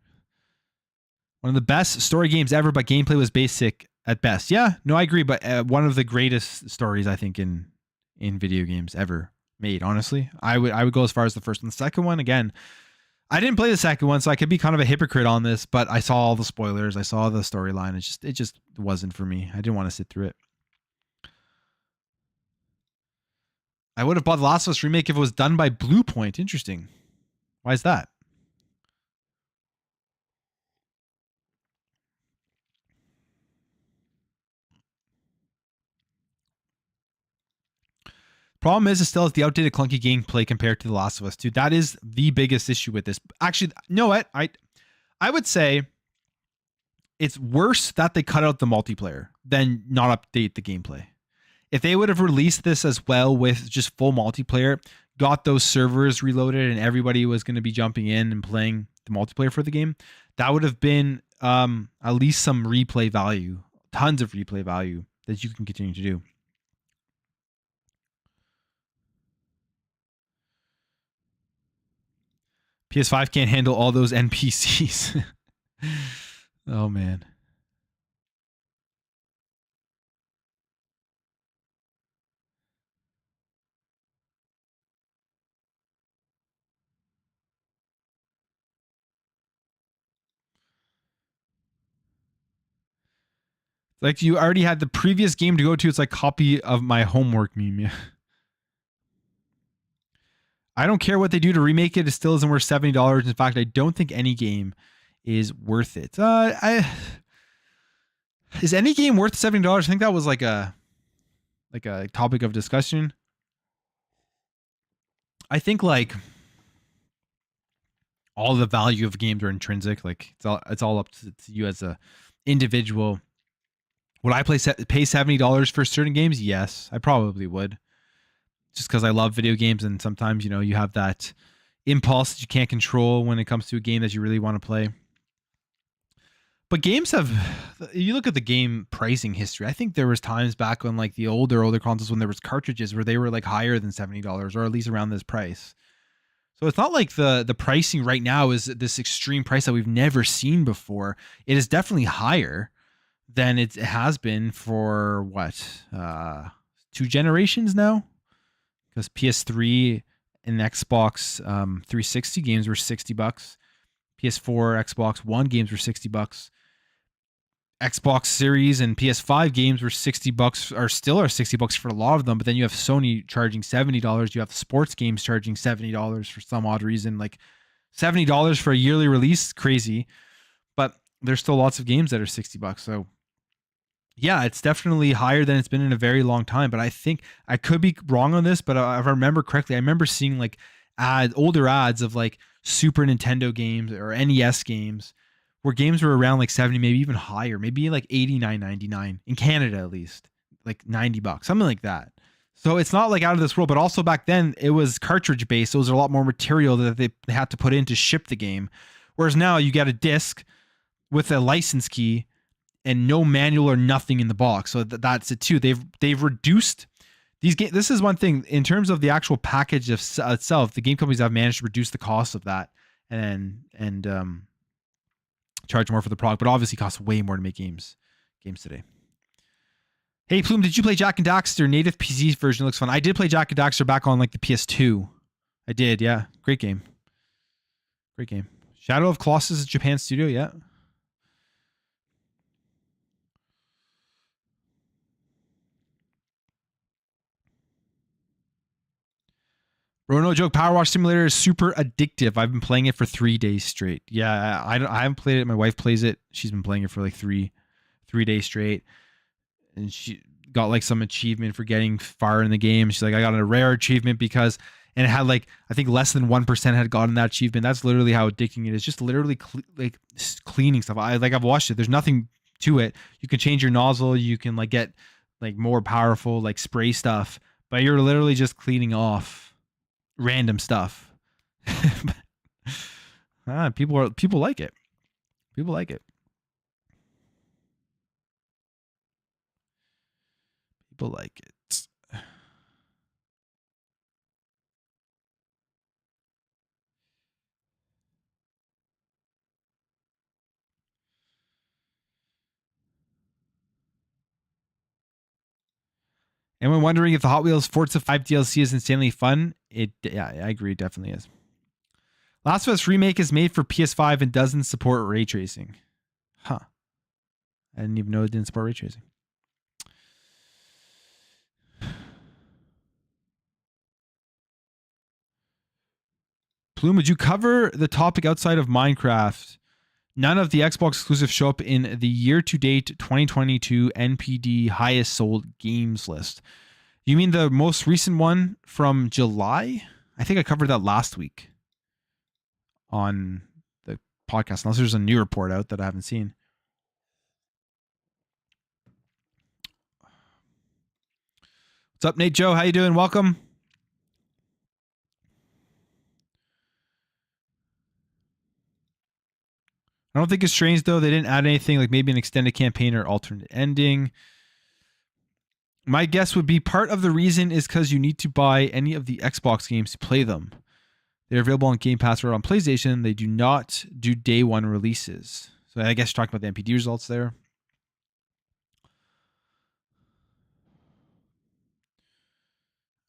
One of the best story games ever, but gameplay was basic at best. Yeah, no, I agree. But one of the greatest stories I think in video games ever made. Honestly, I would go as far as the first one. The second one, again, I didn't play the second one, so I could be kind of a hypocrite on this. But I saw all the spoilers. I saw the storyline. It just wasn't for me. I didn't want to sit through it. I would have bought the Last of Us remake if it was done by Blue Point. Interesting. Why is that? Problem is, it still has the outdated clunky gameplay compared to The Last of Us 2. That is the biggest issue with this. Actually, you know what? I would say it's worse that they cut out the multiplayer than not update the gameplay. If they would have released this as well with just full multiplayer, got those servers reloaded, and everybody was going to be jumping in and playing the multiplayer for the game, that would have been at least some replay value, tons of replay value that you can continue to do. PS5 can't handle all those NPCs. Oh man. Like you already had the previous game to go to. It's like copy of my homework meme. Yeah. I don't care what they do to remake it. It still isn't worth $70. In fact, I don't think any game is worth it. Is any game worth $70? I think that was like a topic of discussion. I think like all the value of games are intrinsic. Like it's all up to you as a individual. Would I pay $70 for certain games? Yes, I probably would. Just because I love video games, and sometimes you have that impulse that you can't control when it comes to a game that you really want to play. But games have, you look at the game pricing history. I think there was times back on like the older consoles when there was cartridges where they were like higher than $70 or at least around this price. So it's not like the pricing right now is this extreme price that we've never seen before. It is definitely higher than it has been for what 2 generations now, because PS3 and Xbox 360 games were $60. PS4, Xbox One games were $60. Xbox Series and PS5 games were $60, or still are $60 for a lot of them. But then you have Sony charging $70. You have sports games charging $70 for some odd reason. Like $70 for a yearly release, crazy. But there's still lots of games that are $60. So yeah, it's definitely higher than it's been in a very long time. But I think I could be wrong on this, but if I remember correctly, I remember seeing like older ads of like Super Nintendo games or NES games where games were around like 70, maybe even higher, maybe like 89.99 in Canada at least, like $90, something like that. So it's not like out of this world, but also back then it was cartridge based. So there's a lot more material that they had to put in to ship the game. Whereas now you get a disc with a license key and no manual or nothing in the box. So that's it too. They've reduced these games. This is one thing in terms of the actual package of itself. The game companies have managed to reduce the cost of that and charge more for the product, but obviously costs way more to make games today. Hey Plume, did you play Jak and Daxter? Native PC version looks fun. I did play Jak and Daxter back on like the PS2. I did, yeah. Great game. Great game. Shadow of Colossus is Japan studio, yeah. Bro, no joke. Power Wash Simulator is super addictive. I've been playing it for 3 days straight. Yeah, I haven't played it. My wife plays it. She's been playing it for like three days straight, and she got like some achievement for getting far in the game. She's like, I got a rare achievement because, and it had like I think less than 1% had gotten that achievement. That's literally how addicting it is. Just literally cleaning stuff. I've watched it. There's nothing to it. You can change your nozzle. You can like get like more powerful like spray stuff, but you're literally just cleaning off random stuff. People like it. People like it. People like it. Anyone wondering if the Hot Wheels Forza 5 DLC is insanely fun? Yeah, I agree. It definitely is. Last of Us Remake is made for PS5 and doesn't support ray tracing. Huh. I didn't even know it didn't support ray tracing. Plume, would you cover the topic outside of Minecraft? None of the Xbox exclusives show up in the year-to-date 2022 NPD highest sold games list. You mean the most recent one from July? I think I covered that last week on the podcast, unless there's a new report out that I haven't seen. What's up, Nate Joe? How you doing? Welcome. I don't think it's strange, though. They didn't add anything like maybe an extended campaign or alternate ending. My guess would be part of the reason is because you need to buy any of the Xbox games to play them. They're available on Game Pass or on PlayStation. They do not do day one releases. So I guess you're talking about the NPD results there.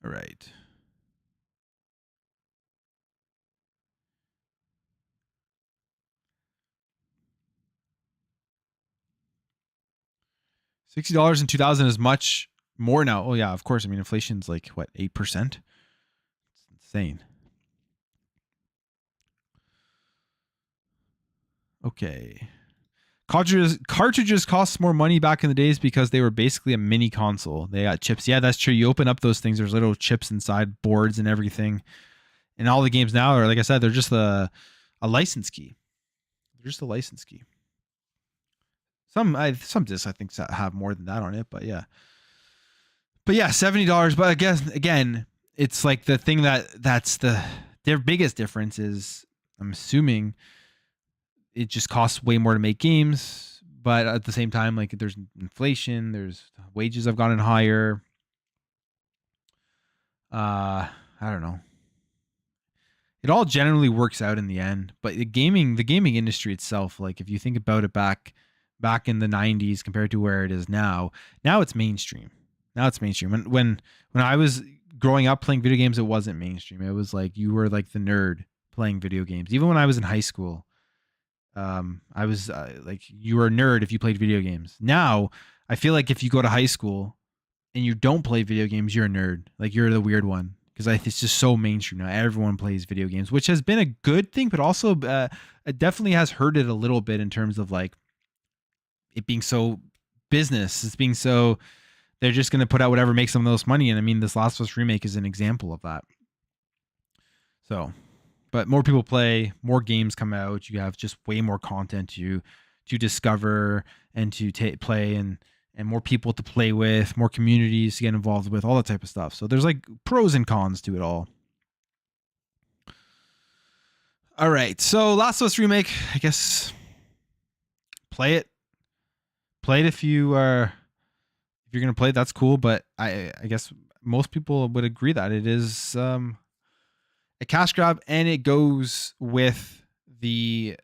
All right. $60 in 2000 is much more now. Oh yeah, of course. I mean, inflation's like what, 8%? It's insane. Okay. Cartridges cost more money back in the days because they were basically a mini console. They got chips. Yeah, that's true. You open up those things, there's little chips inside, boards and everything. And all the games now are, like I said, they're just a license key. They're just a license key. Some discs I think have more than that on it, but yeah. But yeah, $70. But I guess again, it's like the thing that's their biggest difference is, I'm assuming, it just costs way more to make games, but at the same time, like there's inflation, there's wages have gotten higher. I don't know. It all generally works out in the end, but the gaming industry itself, like if you think about it back in the 90s compared to where it is now it's mainstream. When I was growing up playing video games, it wasn't mainstream. It was like you were like the nerd playing video games. Even when I was in high school, I was like, you were a nerd if you played video games. Now I feel like if you go to high school and you don't play video games, you're a nerd. Like you're the weird one, because it's just so mainstream now. Everyone plays video games, which has been a good thing, but also it definitely has hurt it a little bit in terms of like it being so business. It's being so, they're just going to put out whatever makes them the most money. And I mean, this Last of Us Remake is an example of that. So, but more people play, more games come out. You have just way more content to discover and to play, and more people to play with, more communities to get involved with, all that type of stuff. So there's like pros and cons to it all. All right. So Last of Us Remake, I guess play it if you are, if you're going to play it, that's cool. But I guess most people would agree that it is a cash grab, and it goes with the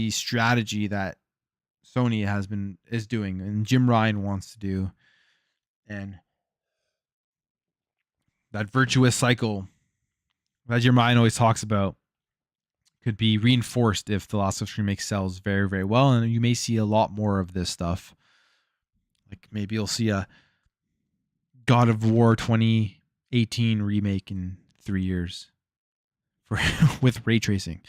strategy that Sony is doing and Jim Ryan wants to do. And that virtuous cycle that Jim Ryan always talks about could be reinforced if the Last of Us Remake sells very, very well. And you may see a lot more of this stuff. Like maybe you'll see a God of War 2018 remake in 3 years with ray tracing.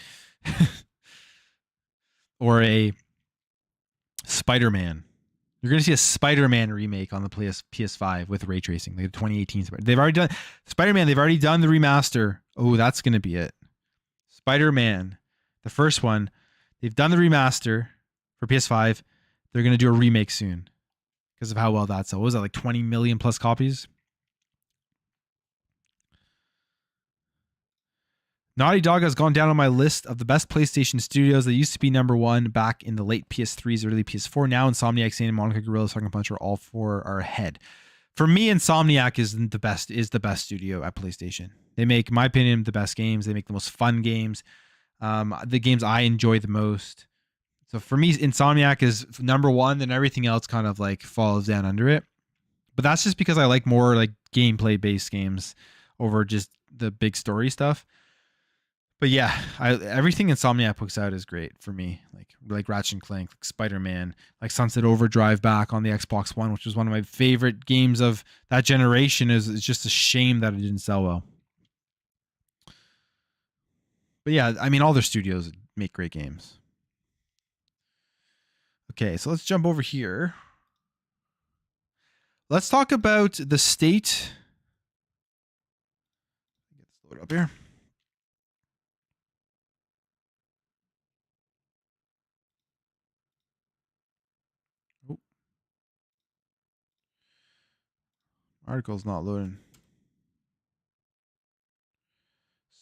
Or a Spider-Man. You're going to see a Spider-Man remake on the PS5 with ray tracing. Like the 2018 They've already done Spider-Man. They've already done the remaster. Oh, that's going to be it. Spider-Man, the first one, they've done the remaster for PS5. They're going to do a remake soon because of how well that sold. What was that, like 20 million plus copies? Naughty Dog has gone down on my list of the best PlayStation studios. They used to be number one back in the late PS3s, early PS4. Now Insomniac, Santa Monica, Guerrilla, Sucker Punch all four are ahead. For me, Insomniac is the best studio at PlayStation. They make, in my opinion, the best games. They make the most fun games. The games I enjoy the most. So for me, Insomniac is number one, then everything else kind of like falls down under it. but that's just because I like more like gameplay based games over just the big story stuff. But yeah, everything Insomniac puts out is great for me. Like Ratchet and Clank, like Spider-Man, like Sunset Overdrive back on the Xbox One, which was one of my favorite games of that generation. It's just a shame that it didn't sell well. But yeah, I mean, all their studios make great games. Okay, so let's jump over here. Let's talk about the state. Let's load up here. Oh. Article's not loading.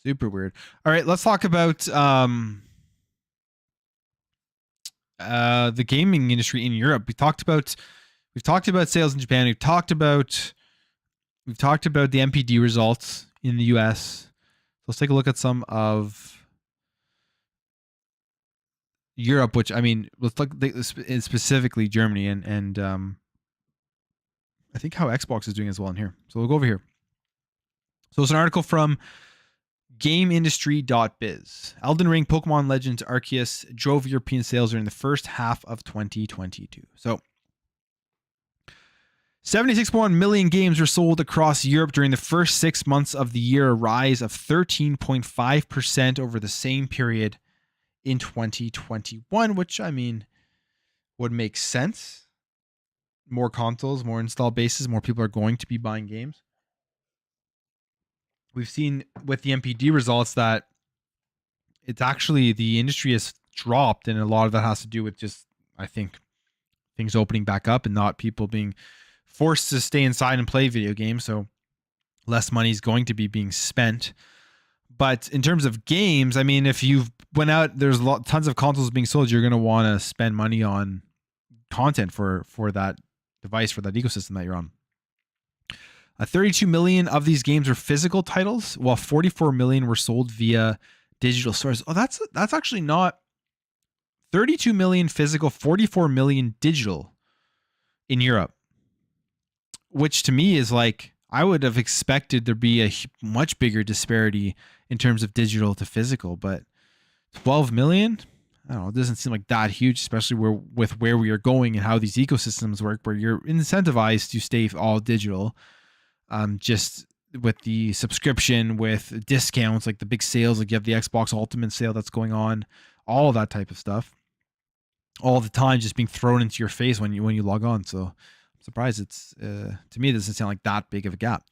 Super weird. All right, let's talk about the gaming industry in Europe. We've talked about sales in Japan. We've talked about the MPD results in the US. Let's take a look at some of Europe, which I mean, let's look specifically Germany and I think how Xbox is doing as well in here. So we'll go over here. So it's an article from GameIndustry.biz. Elden Ring, Pokemon Legends Arceus drove European sales during the first half of 2022. So 76.1 million games were sold across Europe during the first 6 months of the year, a rise of 13.5% over the same period in 2021, which I mean would make sense. More consoles, more install bases, more people are going to be buying games. We've seen with the MPD results that it's actually the industry has dropped, and a lot of that has to do with just, I think, things opening back up and not people being forced to stay inside and play video games. So less money is going to be being spent. But in terms of games, I mean, if you've went out, there's tons of consoles being sold. You're going to want to spend money on content for that device, for that ecosystem that you're on. 32 million of these games were physical titles, while 44 million were sold via digital stores. Oh, that's actually not 32 million physical, 44 million digital in Europe, which to me is like, I would have expected there be a much bigger disparity in terms of digital to physical, but 12 million, I don't know, it doesn't seem like that huge, especially with where we are going and how these ecosystems work, where you're incentivized to stay all digital. Just with the subscription, with discounts, like the big sales, like you have the Xbox Ultimate sale that's going on, all of that type of stuff, all the time, just being thrown into your face when you log on. So I'm surprised it's to me, it doesn't sound like that big of a gap.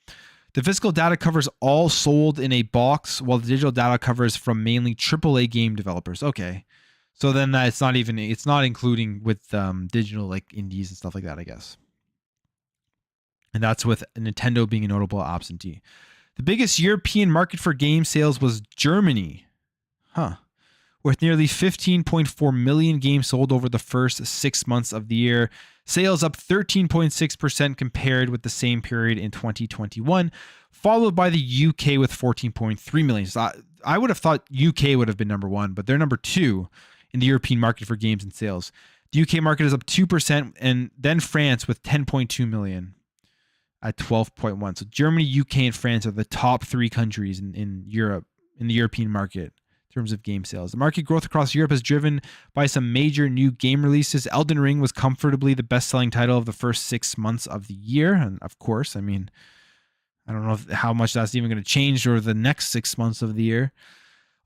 The physical data covers all sold in a box, while the digital data covers from mainly AAA game developers. Okay, so then it's not including with digital like indies and stuff like that, I guess. And that's with Nintendo being a notable absentee. The biggest European market for game sales was Germany. With nearly 15.4 million games sold over the first 6 months of the year. Sales up 13.6% compared with the same period in 2021, followed by the UK with 14.3 million. So I would have thought UK would have been number one, but they're number two in the European market for games and sales. The UK market is up 2%, and then France with 10.2 million. At 12.1. So Germany, UK, and France are the top three countries in Europe, in the European market, in terms of game sales. The market growth across Europe is driven by some major new game releases. Elden Ring was comfortably the best-selling title of the first 6 months of the year. And of course, I mean, I don't know how much that's even going to change over the next 6 months of the year.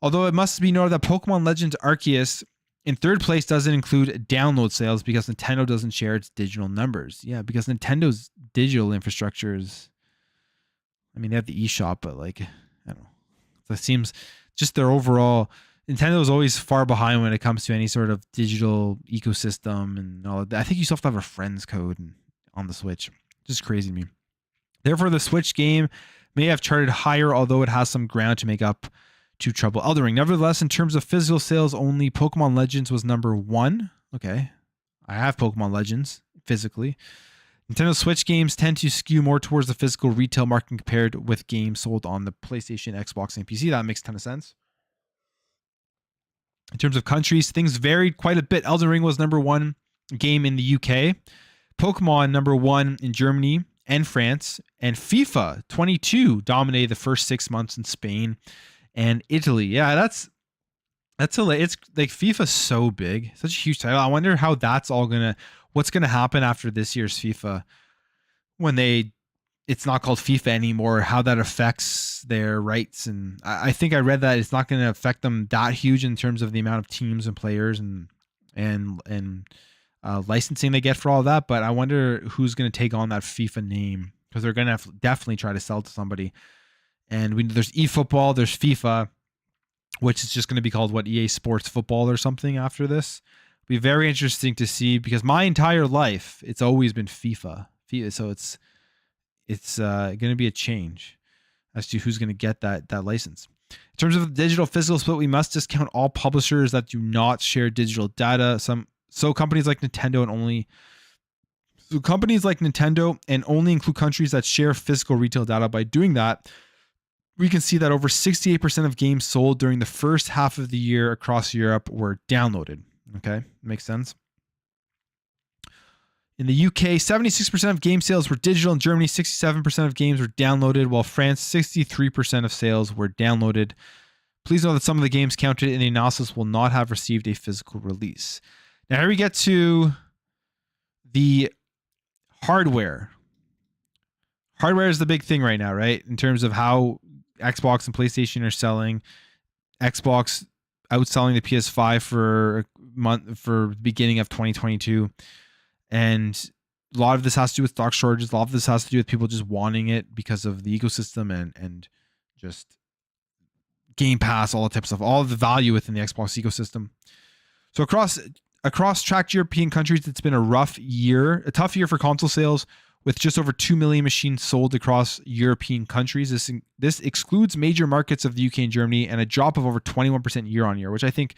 Although it must be noted that Pokemon Legends Arceus in third place doesn't include download sales because Nintendo doesn't share its digital numbers. Yeah, because Nintendo's digital infrastructure is, I mean, they have the eShop, but like, I don't know. That seems just their overall, Nintendo is always far behind when it comes to any sort of digital ecosystem and all of that. I think you still have to have a friends code on the Switch. Just crazy to me. Therefore, the Switch game may have charted higher, although it has some ground to make up to trouble Elden Ring. Nevertheless, in terms of physical sales only, Pokemon Legends was number one. Okay, I have Pokemon Legends physically. Nintendo Switch games tend to skew more towards the physical retail market compared with games sold on the PlayStation, Xbox, and PC. That makes a ton of sense. In terms of countries, things varied quite a bit. Elden Ring was number one game in the UK. Pokemon number one in Germany. and France, and FIFA 22 dominated the first 6 months in Spain and Italy. Yeah, that's it's like FIFA's so big, such a huge title. I wonder how that's all what's gonna happen after this year's FIFA when it's not called FIFA anymore, how that affects their rights. And I think I read that it's not going to affect them that huge in terms of the amount of teams and players and licensing they get for all that. But I wonder who's going to take on that FIFA name, because they're going to definitely try to sell to somebody. And there's eFootball, there's FIFA, which is just going to be called EA Sports Football or something after this. It'll be very interesting to see, because my entire life it's always been FIFA. So it's going to be a change as to who's going to get that license. In terms of the digital physical split, we must discount all publishers that do not share digital data. Companies like Nintendo and only include countries that share physical retail data. By doing that, we can see that over 68% of games sold during the first half of the year across Europe were downloaded. Okay, makes sense. In the UK, 76% of game sales were digital. In Germany, 67% of games were downloaded, while France, 63% of sales were downloaded. Please know that some of the games counted in the analysis will not have received a physical release. Now, here we get to the hardware. Hardware is the big thing right now, right? In terms of how Xbox and PlayStation are selling. Xbox outselling the PS5 for the beginning of 2022. And a lot of this has to do with stock shortages. A lot of this has to do with people just wanting it because of the ecosystem and just Game Pass, all that type of stuff, all of the value within the Xbox ecosystem. So across tracked European countries, it's been a tough year for console sales, with just over 2 million machines sold across European countries. This excludes major markets of the UK and Germany, and a drop of over 21% year on year, which I think.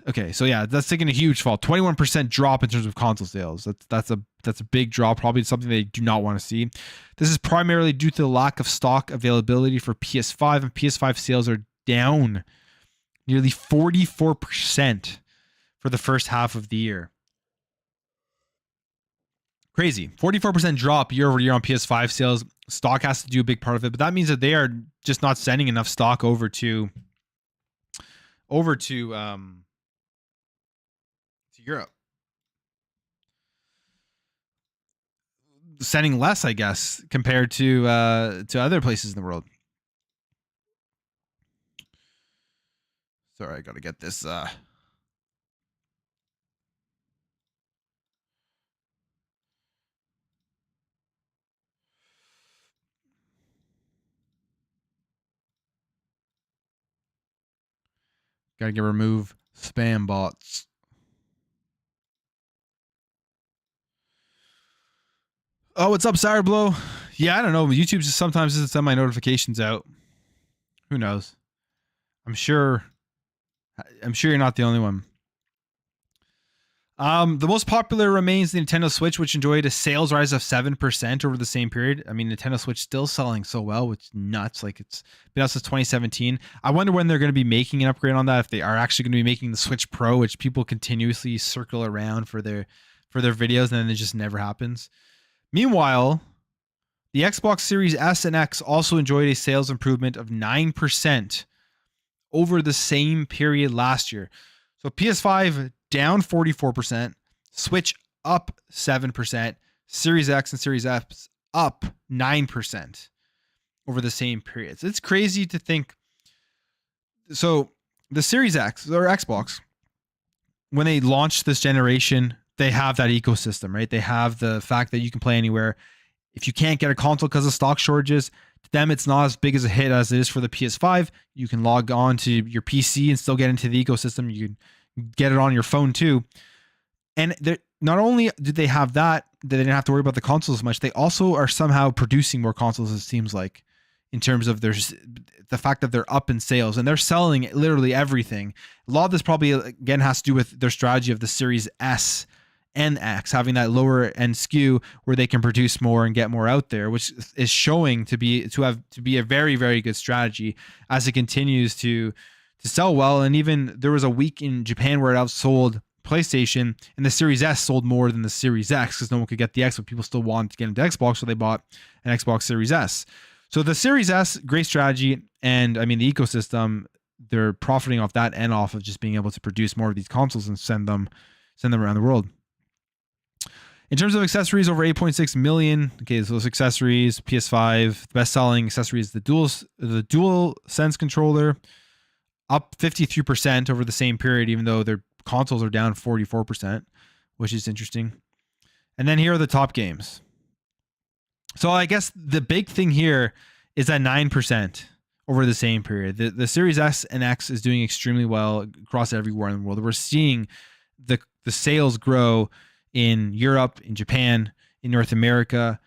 Okay, so yeah, that's taking a huge fall. 21% drop in terms of console sales. That's a big drop, probably something they do not want to see. This is primarily due to the lack of stock availability for PS5, and PS5 sales are down nearly 44% for the first half of the year. Crazy. 44% drop year over year on PS5 sales. Stock has to do a big part of it, but that means that they are just not sending enough stock over to Europe. Sending less, I guess, compared to other places in the world. Sorry, I gotta get this. Gotta remove spam bots. Oh, what's up, Sireblow? Yeah, I don't know. YouTube just sometimes doesn't send my notifications out. Who knows? I'm sure you're not the only one. The most popular remains the Nintendo Switch, which enjoyed a sales rise of 7% over the same period. I mean, Nintendo Switch still selling so well, which is nuts. Like, it's been out since 2017. I wonder when they're going to be making an upgrade on that, if they are actually going to be making the Switch Pro, which people continuously circle around for their videos, and then it just never happens. Meanwhile, the Xbox Series S and X also enjoyed a sales improvement of 9% over the same period last year. So PS5 down 44%, Switch up 7%, Series X and Series S up 9% over the same period. So it's crazy to think. So the Series X or Xbox, when they launched this generation, they have that ecosystem, right? They have the fact that you can play anywhere. If you can't get a console because of stock shortages, to them, it's not as big as a hit as it is for the PS5. You can log on to your PC and still get into the ecosystem. You can get it on your phone too. And not only did they have that they didn't have to worry about the consoles as much, they also are somehow producing more consoles, it seems like, in terms of the fact that they're up in sales and they're selling literally everything. A lot of this probably, again, has to do with their strategy of the Series S and X having that lower end SKU where they can produce more and get more out there, which is showing to be a very, very good strategy as it continues to sell well. And even there was a week in Japan where it outsold PlayStation, and the Series S sold more than the Series X because no one could get the X, but people still wanted to get into Xbox, so they bought an Xbox Series S. So the Series S, great strategy, and I mean the ecosystem, they're profiting off that and off of just being able to produce more of these consoles and send them around the world. In terms of accessories, over 8.6 million. Okay, so those accessories, PS5, the best-selling accessory is the Dual Sense controller, up 53% over the same period, even though their consoles are down 44%, which is interesting. And then here are the top games. So I guess the big thing here is that 9% over the same period. The Series S and X is doing extremely well across everywhere in the world. We're seeing the sales grow in Europe, in Japan, in North America,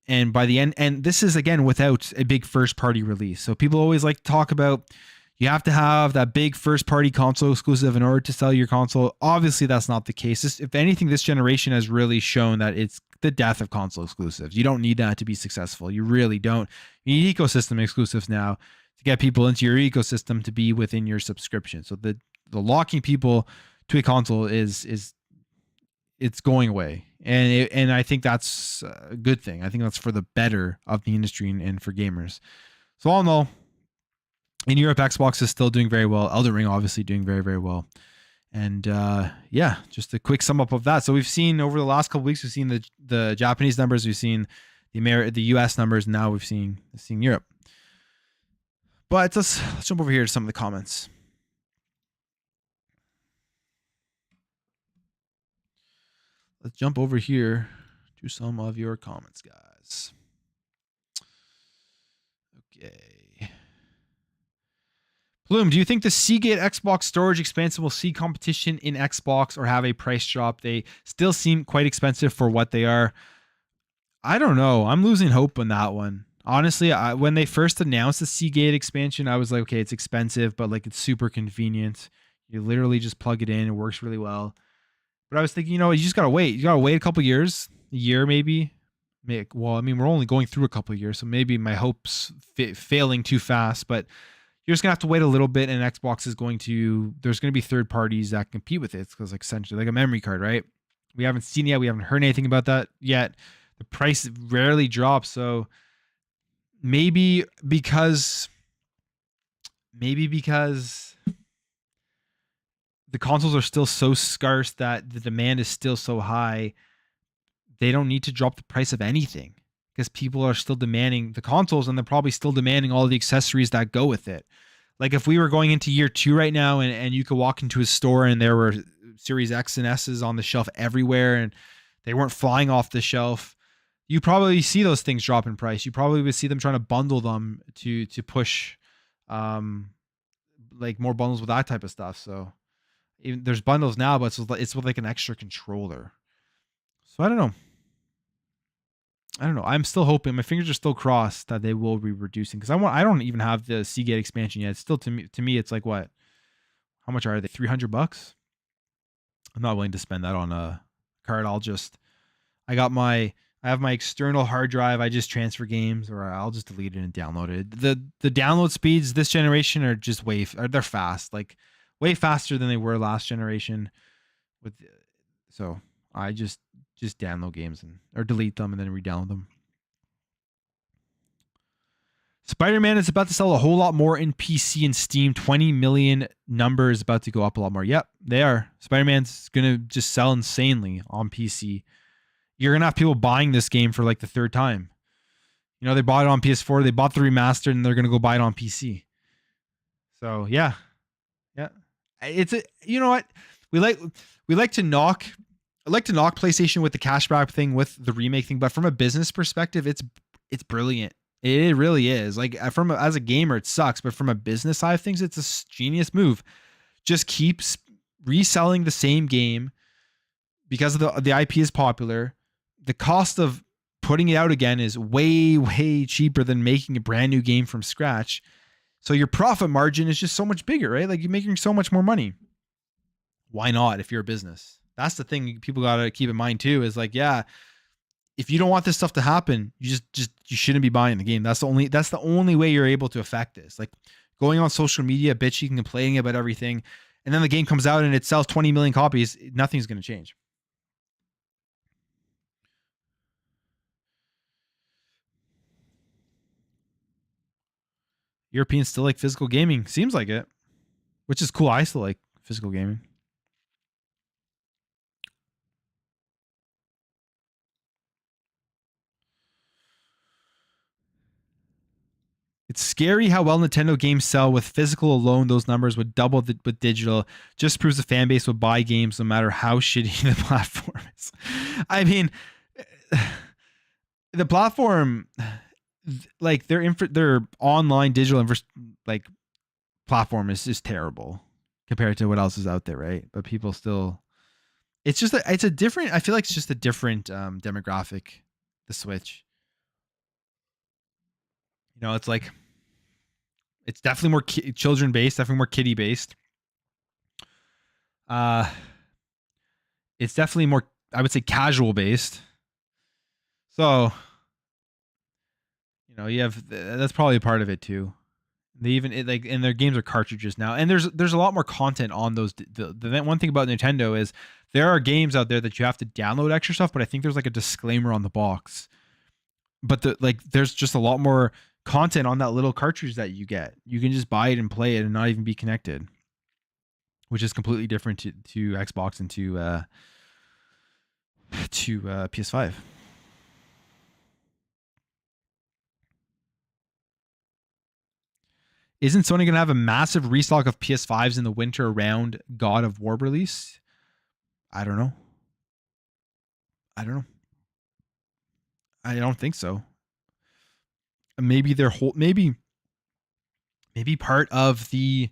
and by the end, and this is again without a big first party release. So people always like to talk about you have to have that big first party console exclusive in order to sell your console. Obviously, that's not the case. If anything, this generation has really shown that it's the death of console exclusives. You don't need that to be successful. You really don't. You need ecosystem exclusives now to get people into your ecosystem to be within your subscription. So the locking people to a console is it's going away, and I think that's a good thing. I think that's for the better of the industry and for gamers. So all in all, in Europe, Xbox is still doing very well. Elden Ring obviously doing very, very well. And yeah, just a quick sum up of that. So we've seen over the last couple of weeks, we've seen the Japanese numbers, we've seen the US numbers, and now we've seen Europe. But let's jump over here to some of the comments. Let's jump over here to some of your comments, guys. Okay. Bloom, do you think the Seagate Xbox storage expansion will see competition in Xbox or have a price drop? They still seem quite expensive for what they are. I don't know. I'm losing hope on that one. Honestly, when they first announced the Seagate expansion, I was like, okay, it's expensive, but like it's super convenient. You literally just plug it in. It works really well. But I was thinking, you just got to wait. You got to wait a couple years, a year maybe. Well, I mean, we're only going through a couple of years, so maybe my hopes failing too fast, but you're just going to have to wait a little bit, and Xbox is there's going to be third parties that compete with it. Because like essentially like a memory card, right? We haven't seen it yet. We haven't heard anything about that yet. The price rarely drops. So maybe because the consoles are still so scarce that the demand is still so high, they don't need to drop the price of anything because people are still demanding the consoles, and they're probably still demanding all the accessories that go with it. Like if we were going into year 2 right now and you could walk into a store and there were Series X and S's on the shelf everywhere and they weren't flying off the shelf, you probably see those things drop in price. You probably would see them trying to bundle them to push like more bundles with that type of stuff. So even there's bundles now, but it's with like an extra controller. So I don't know. I'm still hoping. My fingers are still crossed that they will be reducing because I don't even have the Seagate expansion yet. It's still to me it's like what? How much are they? $300? I'm not willing to spend that on a card. I have my external hard drive. I just transfer games, or I'll just delete it and download it. The download speeds this generation are just they're fast, like way faster than they were last generation. So I just download games or delete them and then re-download them. Spider-Man is about to sell a whole lot more in PC and Steam. 20 million number is about to go up a lot more. Yep, they are. Spider-Man's gonna just sell insanely on PC. You're gonna have people buying this game for like the third time. They bought it on PS4, they bought the remastered, and they're gonna go buy it on PC. So yeah. It's you know what? We like to knock PlayStation with the cashback thing, with the remake thing, but from a business perspective, it's brilliant. It really is. Like as a gamer, it sucks, but from a business side of things, it's a genius move. Just keeps reselling the same game because the IP is popular. The cost of putting it out again is way, way cheaper than making a brand new game from scratch. So your profit margin is just so much bigger, right? Like you're making so much more money. Why not if you're a business? That's the thing people got to keep in mind too, is like, yeah, if you don't want this stuff to happen, you shouldn't be buying the game. That's the only way you're able to affect this. Like going on social media, bitching, complaining about everything, and then the game comes out and it sells 20 million copies, nothing's going to change. Europeans still like physical gaming. Seems like it, which is cool. I still like physical gaming. It's scary how well Nintendo games sell with physical alone. Those numbers would double with digital. Just proves the fan base would buy games no matter how shitty the platform is. I mean, the platform, like their online digital like platform is terrible compared to what else is out there, right? But people still, it's a different. I feel like it's just a different demographic. The Switch, it's like it's definitely more children based, definitely more kiddie based. It's definitely more, I would say, casual based. So, you have that's probably a part of it too. They even and their games are cartridges now, and there's a lot more content on those. The one thing about Nintendo is there are games out there that you have to download extra stuff, but I think there's like a disclaimer on the box. But there's just a lot more content on that little cartridge that you get. You can just buy it and play it and not even be connected, which is completely different to Xbox and to PS5. Isn't Sony going to have a massive restock of PS5s in the winter around God of War release? I don't know. I don't think so. Maybe their whole maybe part of the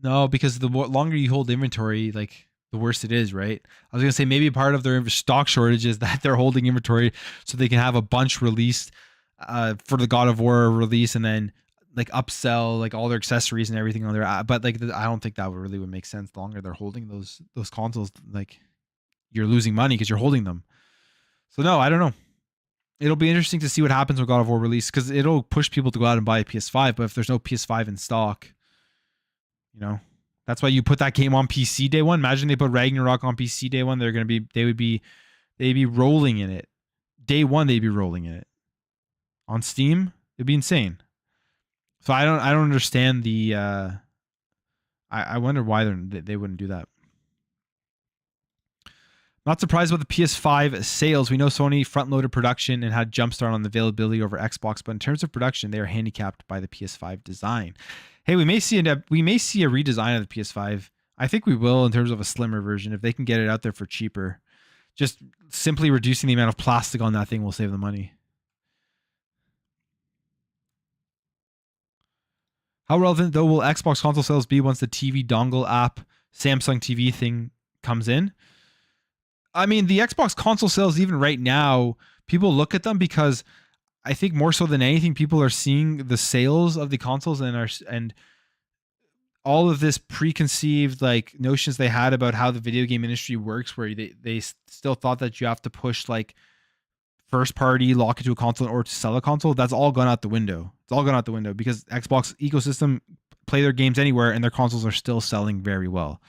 no, because the longer you hold inventory, like the worse it is, right? I was gonna say maybe part of their stock shortage is that they're holding inventory so they can have a bunch released for the God of War release, and then like upsell like all their accessories and everything on there. But like I don't think that would make sense. The longer they're holding those consoles, like you're losing money because you're holding them. So no, I don't know. It'll be interesting to see what happens with God of War release, because it'll push people to go out and buy a PS5. But if there's no PS5 in stock, that's why you put that game on PC day one. Imagine they put Ragnarok on PC day one. They'd be rolling in it. Day one, they'd be rolling in it. On Steam, it'd be insane. So I don't understand the. I wonder why they wouldn't do that. Not surprised about the PS5 sales. We know Sony front-loaded production and had jumpstart on the availability over Xbox, but in terms of production, they are handicapped by the PS5 design. Hey, we may see a redesign of the PS5. I think we will, in terms of a slimmer version, if they can get it out there for cheaper. Just simply reducing the amount of plastic on that thing will save the money. How relevant, though, will Xbox console sales be once the TV dongle app, Samsung TV thing comes in? I mean, the Xbox console sales, even right now, people look at them because I think more so than anything, people are seeing the sales of the consoles and all of this preconceived like notions they had about how the video game industry works, where they still thought that you have to push like first party, lock it to a console in order to sell a console. That's all gone out the window. It's all gone out the window because Xbox ecosystem play their games anywhere and their consoles are still selling very well.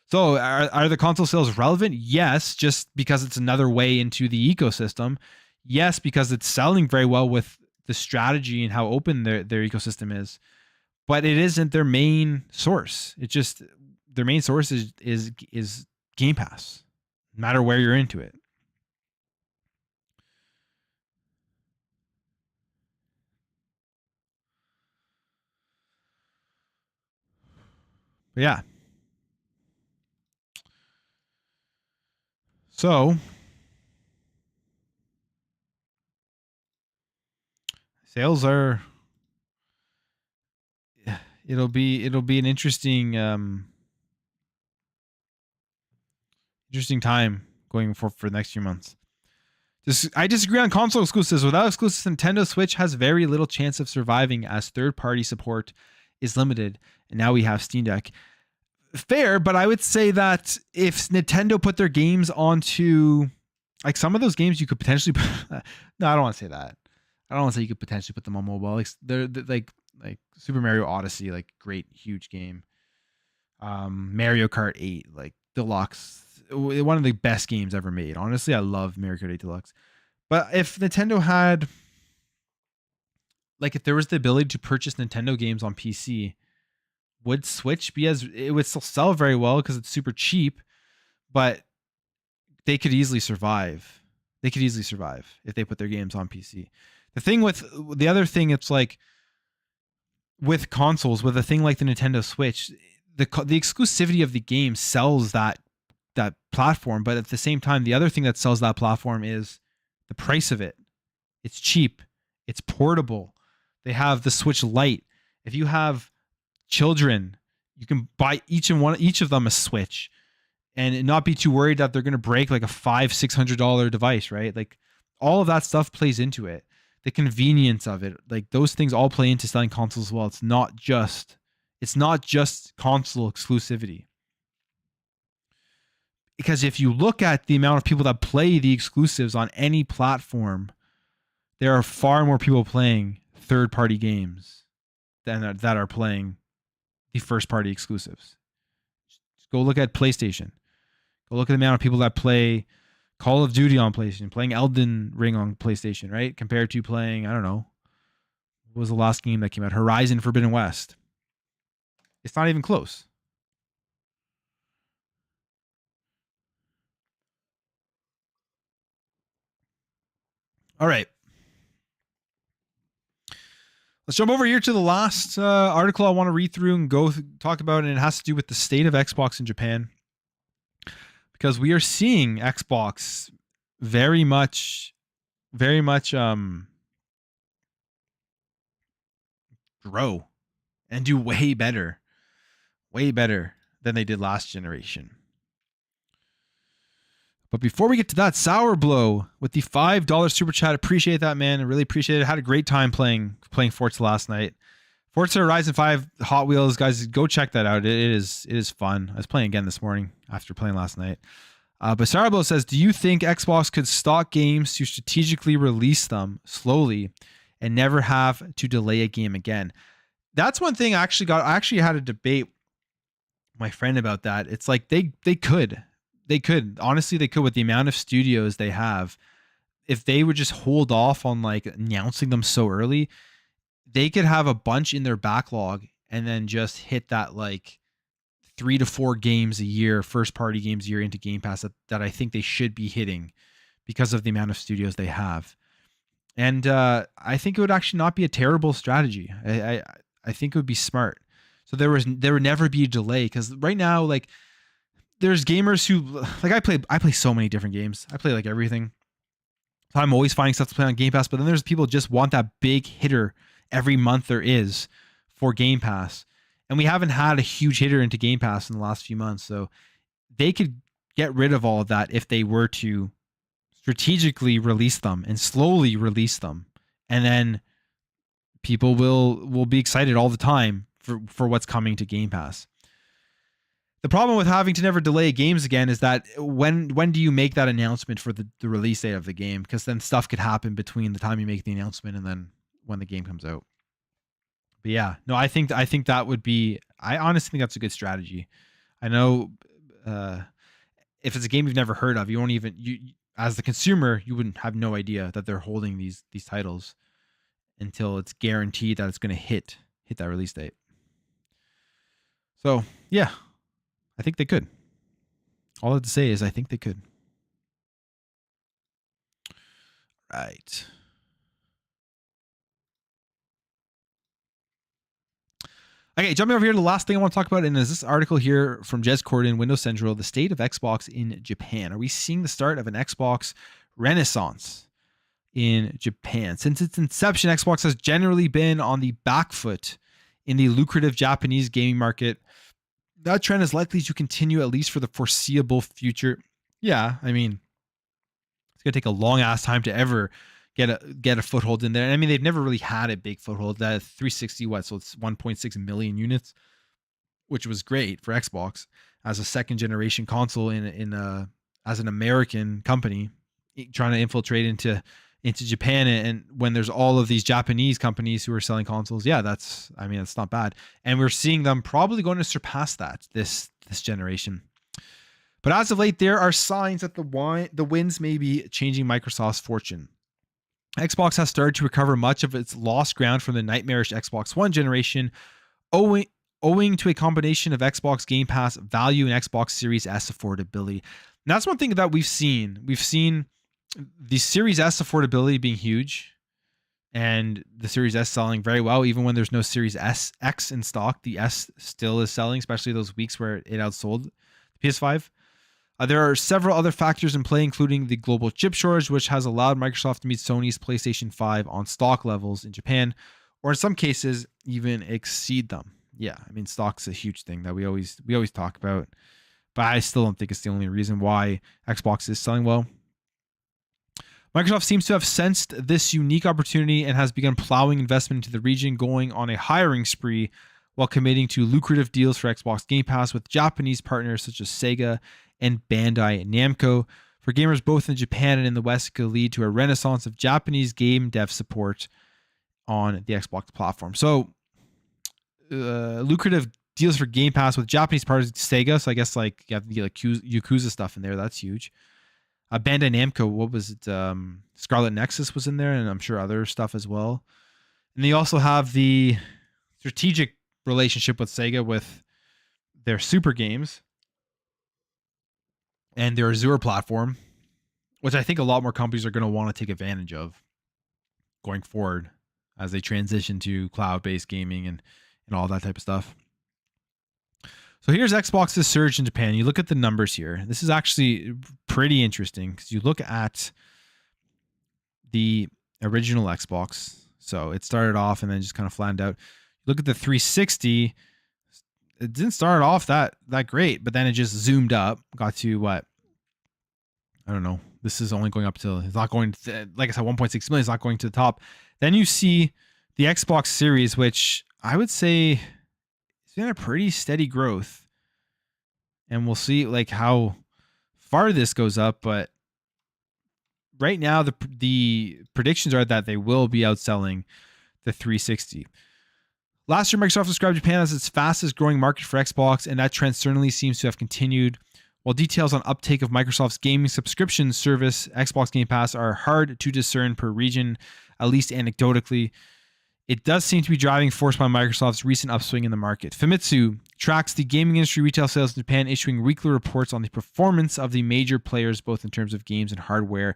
So are the console sales relevant? Yes, just because it's another way into the ecosystem. Yes, because it's selling very well with the strategy and how open their ecosystem is. But it isn't their main source. It's just their main source is Game Pass, no matter where you're into it. But yeah. So sales are, it'll be an interesting time going for the next few months. I disagree on console exclusives. Without exclusives, Nintendo Switch has very little chance of surviving as third-party support is limited. And now we have Steam Deck. Fair, but I would say that if Nintendo put their games onto, like some of those games, you could potentially. No, I don't want to say that. I don't want to say you could potentially put them on mobile. Like they're like Super Mario Odyssey, like great huge game. Mario Kart 8, like Deluxe, one of the best games ever made. Honestly, I love Mario Kart 8 Deluxe. But if Nintendo had, like, if there was the ability to purchase Nintendo games on PC, would Switch be as, it would still sell very well because it's super cheap, but they could easily survive. They could easily survive if they put their games on PC. The other thing, it's like with consoles, with a thing like the Nintendo Switch, the exclusivity of the game sells that platform, but at the same time, the other thing that sells that platform is the price of it. It's cheap. It's portable. They have the Switch Lite. If you have children, you can buy each of them a Switch and not be too worried that they're going to break like a $500-$600 device, right? Like all of that stuff plays into it. The convenience of it, like those things all play into selling consoles as well. It's not just console exclusivity. Because if you look at the amount of people that play the exclusives on any platform, there are far more people playing third-party games than that are playing the first-party exclusives. Just go look at PlayStation. Go look at the amount of people that play Call of Duty on PlayStation, playing Elden Ring on PlayStation, right? Compared to playing, I don't know, what was the last game that came out? Horizon Forbidden West. It's not even close. All right. Let's jump over here to the last article I want to read through and talk about, and it has to do with the state of Xbox in Japan. Because we are seeing Xbox very much grow and do way better than they did last generation. But before we get to that, Sour Blow with the $5 super chat. Appreciate that, man. I really appreciate it. Had a great time playing Forza last night. Forza Horizon 5 Hot Wheels, guys, go check that out. It is fun. I was playing again this morning after playing last night. But Sour Blow says, do you think Xbox could stock games to strategically release them slowly and never have to delay a game again? That's one thing I actually had a debate with my friend about that. It's like they could. Honestly, they could, with the amount of studios they have. If they would just hold off on like announcing them so early, they could have a bunch in their backlog and then just hit that like 3 to 4 games a year, first party games a year into Game Pass that I think they should be hitting because of the amount of studios they have. And I think it would actually not be a terrible strategy. I think it would be smart. So there would never be a delay, because right now, like, there's gamers who, like, I play so many different games. I play like everything. So I'm always finding stuff to play on Game Pass, but then there's people who just want that big hitter every month there is for Game Pass. And we haven't had a huge hitter into Game Pass in the last few months. So they could get rid of all of that if they were to strategically release them and slowly release them. And then people will be excited all the time for what's coming to Game Pass. The problem with having to never delay games again is that when do you make that announcement for the release date of the game? Because then stuff could happen between the time you make the announcement and then when the game comes out. But yeah, no, I think that would be, I honestly think that's a good strategy. I know if it's a game you've never heard of, you as the consumer, you wouldn't have no idea that they're holding these titles until it's guaranteed that it's going to hit that release date. So yeah, I think they could. All I have to say is I think they could. Right. Okay, jumping over here to the last thing I want to talk about, and is this article here from Jez Corden, Windows Central, the state of Xbox in Japan. Are we seeing the start of an Xbox renaissance in Japan? Since its inception, Xbox has generally been on the back foot in the lucrative Japanese gaming market. That trend is likely to continue at least for the foreseeable future. Yeah, I mean, it's going to take a long ass time to ever get a foothold in there. And I mean, they've never really had a big foothold. That 360, so it's 1.6 million units, which was great for Xbox as a second generation console as an American company trying to infiltrate into into Japan, and when there's all of these Japanese companies who are selling consoles, yeah, it's not bad. And we're seeing them probably going to surpass that this generation. But as of late, there are signs that the winds may be changing Microsoft's fortune. Xbox has started to recover much of its lost ground from the nightmarish Xbox One generation, owing to a combination of Xbox Game Pass value and Xbox Series S affordability. And that's one thing that we've seen. We've seen the Series S affordability being huge, and the Series S selling very well, even when there's no Series X in stock. The S still is selling, especially those weeks where it outsold the PS5. There are several other factors in play, including the global chip shortage, which has allowed Microsoft to meet Sony's PlayStation 5 on stock levels in Japan, or in some cases, even exceed them. Yeah, I mean, stock's a huge thing that we always talk about, but I still don't think it's the only reason why Xbox is selling well. Microsoft seems to have sensed this unique opportunity and has begun plowing investment into the region, going on a hiring spree while committing to lucrative deals for Xbox Game Pass with Japanese partners such as Sega and Bandai Namco. For gamers both in Japan and in the West, it could lead to a renaissance of Japanese game dev support on the Xbox platform. So, lucrative deals for Game Pass with Japanese partners, Sega. So I guess like you have the Yakuza stuff in there. That's huge. Bandai Namco, what was it? Scarlet Nexus was in there, and I'm sure other stuff as well. And they also have the strategic relationship with Sega with their Super games and their Azure platform, which I think a lot more companies are going to want to take advantage of going forward as they transition to cloud-based gaming and all that type of stuff. So here's Xbox's surge in Japan. You look at the numbers here. This is actually pretty interesting because you look at the original Xbox. So it started off and then just kind of flattened out. Look at the 360. It didn't start off that great, but then it just zoomed up, got to what? I don't know. This is only going up to, it's not going to, like I said, 1.6 million is not going to the top. Then you see the Xbox Series, which I would say it's been a pretty steady growth. And we'll see like how far this goes up, but right now the predictions are that they will be outselling the 360. Last year, Microsoft described Japan as its fastest growing market for Xbox, and that trend certainly seems to have continued. While details on uptake of Microsoft's gaming subscription service, Xbox Game Pass, are hard to discern per region, at least anecdotally, it does seem to be driving force by Microsoft's recent upswing in the market. Famitsu tracks the gaming industry retail sales in Japan, issuing weekly reports on the performance of the major players, both in terms of games and hardware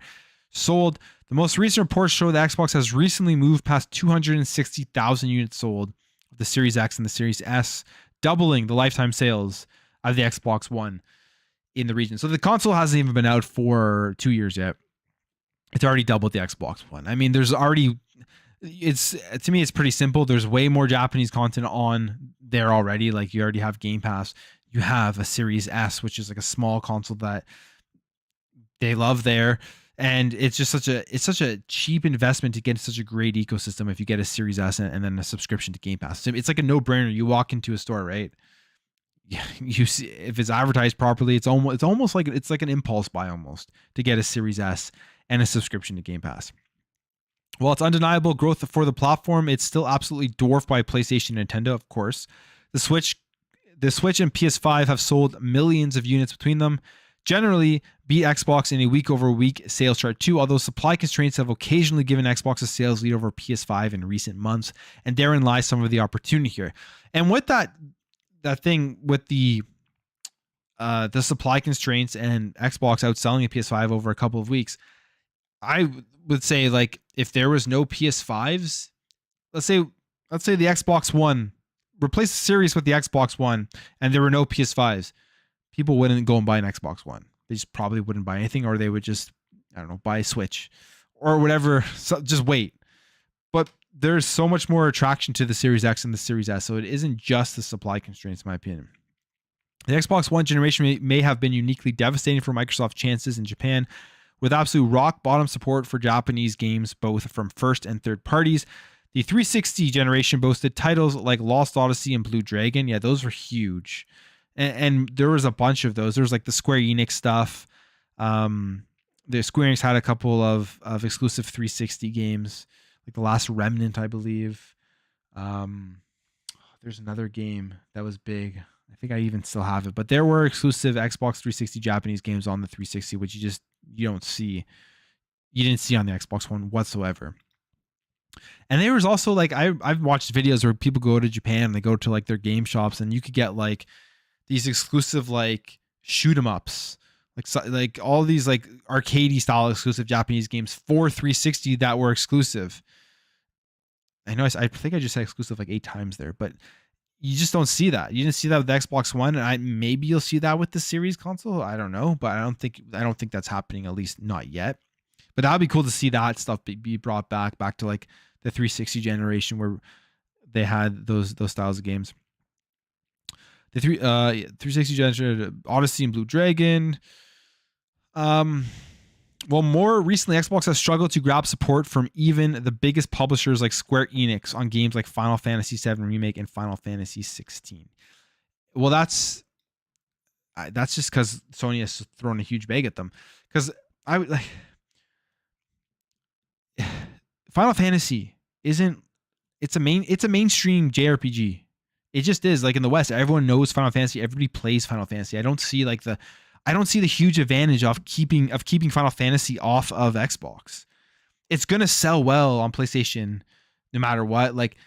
sold. The most recent reports show that Xbox has recently moved past 260,000 units sold of the Series X and the Series S, doubling the lifetime sales of the Xbox One in the region. So the console hasn't even been out for 2 years yet. It's already doubled the Xbox One. I mean, to me, it's pretty simple. There's way more Japanese content on there already. Like you already have Game Pass. You have a Series S, which is like a small console that they love there. And it's just such a cheap investment to get such a great ecosystem if you get a Series S and then a subscription to Game Pass. So it's like a no-brainer. You walk into a store, right? You see if it's advertised properly, it's almost like it's like an impulse buy almost to get a Series S and a subscription to Game Pass. While it's undeniable growth for the platform, it's still absolutely dwarfed by PlayStation and Nintendo, of course. The Switch and PS5 have sold millions of units between them. Generally, beat Xbox in a week-over-week sales chart too, although supply constraints have occasionally given Xbox a sales lead over PS5 in recent months, and therein lies some of the opportunity here. And with that thing with the supply constraints and Xbox outselling a PS5 over a couple of weeks, I would say like if there was no PS5s, let's say the Xbox One, replace the Series with the Xbox One, and there were no PS5s, people wouldn't go and buy an Xbox One. They just probably wouldn't buy anything, or they would just, I don't know, buy a Switch or whatever. So just wait. But there's so much more attraction to the Series X and the Series S, so it isn't just the supply constraints, in my opinion. The Xbox One generation may have been uniquely devastating for Microsoft's chances in Japan, with absolute rock bottom support for Japanese games, both from first and third parties. The 360 generation boasted titles like Lost Odyssey and Blue Dragon. Yeah, those were huge. And there was a bunch of those. There was like the Square Enix stuff. the Square Enix had a couple of exclusive 360 games, like The Last Remnant, I believe. There's another game that was big. I think I even still have it, but there were exclusive Xbox 360 Japanese games on the 360, which you don't see. You didn't see on the Xbox One whatsoever. And there was also like I've watched videos where people go to Japan and they go to like their game shops and you could get like these exclusive like shoot 'em ups, like all these like arcadey style exclusive Japanese games for 360 that were exclusive. I know I think I just said exclusive like 8 times there, but you just don't see that. You didn't see that with the Xbox One, and maybe you'll see that with the Series console. I don't know, but I don't think that's happening, at least not yet. But that'd be cool to see that stuff be brought back to like the 360 generation where they had those styles of games. The 360 generation, Odyssey and Blue Dragon. Well, more recently, Xbox has struggled to grab support from even the biggest publishers like Square Enix on games like Final Fantasy VII Remake and Final Fantasy 16. Well, that's just because Sony has thrown a huge bag at them. Because I would like Final Fantasy isn't. It's a mainstream JRPG. It just is. Like in the West, everyone knows Final Fantasy. Everybody plays Final Fantasy. I don't see the huge advantage of keeping Final Fantasy off of Xbox. It's gonna sell well on PlayStation, no matter what. Like,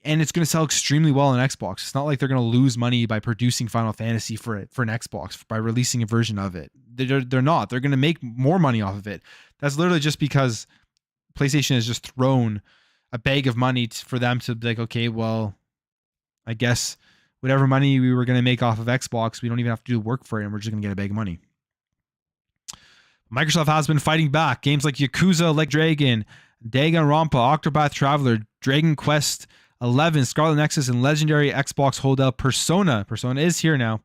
and it's gonna sell extremely well on Xbox. It's not like they're gonna lose money by producing Final Fantasy for an Xbox by releasing a version of it. They're not. They're gonna make more money off of it. That's literally just because PlayStation has just thrown a bag of money for them to be like, okay, well, I guess whatever money we were going to make off of Xbox, we don't even have to do work for it, and we're just going to get a bag of money. Microsoft has been fighting back. Games like Yakuza, Like Dragon, Danganronpa, Octopath Traveler, Dragon Quest 11, Scarlet Nexus, and legendary Xbox holdout Persona. Persona is here now,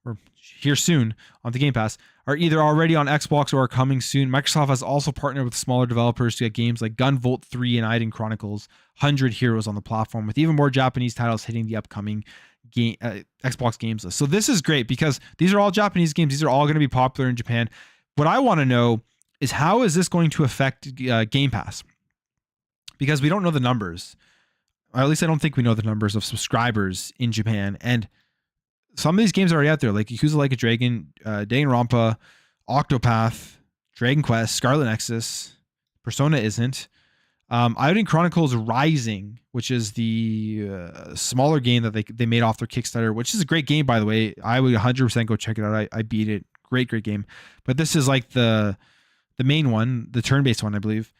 or here soon on the Game Pass, are either already on Xbox or are coming soon. Microsoft has also partnered with smaller developers to get games like Gunvolt 3 and Aiden Chronicles 100 Heroes on the platform, with even more Japanese titles hitting the upcoming Xbox games list. So this is great because these are all Japanese games. These are all going to be popular in Japan. What I want to know is how is this going to affect Game Pass? Because we don't know the numbers. Or at least I don't think we know the numbers of subscribers in Japan. And some of these games are already out there, like Yakuza Like a Dragon, Danganronpa, Octopath, Dragon Quest, Scarlet Nexus. Persona isn't. Aiden Chronicles Rising, which is the smaller game that they made off their Kickstarter, which is a great game, by the way. I would 100% go check it out. I beat it. Great game. But this is like the main one, the turn-based one, I believe.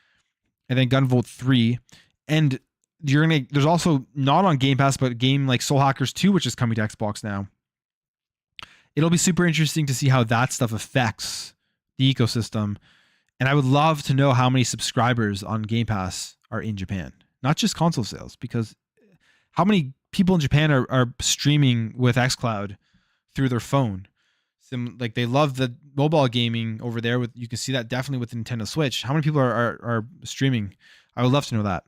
And then Gunvolt 3. And there's also not on Game Pass, but a game like Soul Hackers 2, which is coming to Xbox now. It'll be super interesting to see how that stuff affects the ecosystem. And I would love to know how many subscribers on Game Pass are in Japan, not just console sales, because how many people in Japan are streaming with xCloud through their phone. Like they love the mobile gaming over there. You can see that definitely with the Nintendo Switch. How many people are streaming? I would love to know that.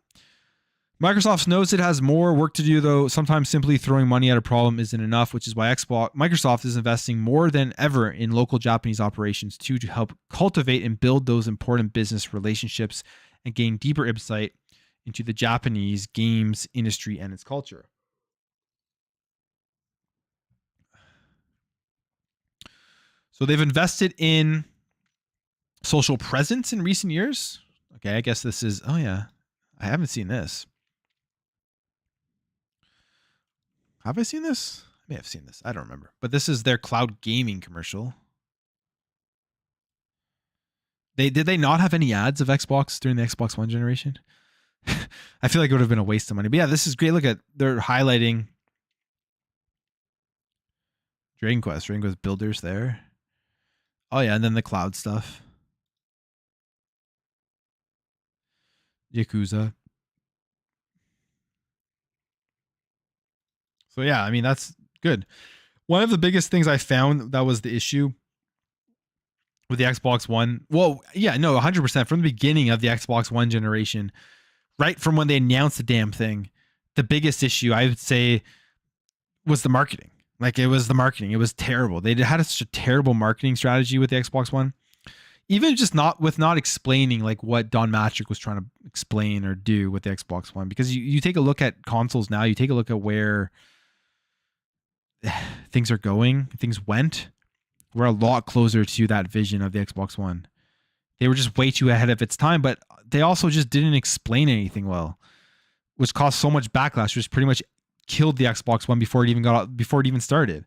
Microsoft knows it has more work to do, though. Sometimes simply throwing money at a problem isn't enough, which is why Microsoft is investing more than ever in local Japanese operations to help cultivate and build those important business relationships and gain deeper insight into the Japanese games industry and its culture. So they've invested in social presence in recent years. Okay, I guess this is, oh yeah, I haven't seen this. Have I seen this? I may have seen this. I don't remember. But this is their cloud gaming commercial. Did they not have any ads of Xbox during the Xbox One generation? I feel like it would have been a waste of money. But yeah, this is great. Look at, they're highlighting Dragon Quest builders there. Oh yeah, and then the cloud stuff. Yakuza. So yeah, I mean, that's good. One of the biggest things I found that was the issue with the Xbox One. Well, yeah, no, 100% from the beginning of the Xbox One generation, right from when they announced the damn thing, the biggest issue I would say was the marketing. Like it was the marketing. It was terrible. They had such a terrible marketing strategy with the Xbox One. even just not explaining like what Don Matrick was trying to explain or do with the Xbox One, because you take a look at consoles now, you take a look at where things are going, things went, we're a lot closer to that vision of the Xbox One. They were just way too ahead of its time, but they also just didn't explain anything well, which caused so much backlash, which pretty much killed the Xbox One before it even started.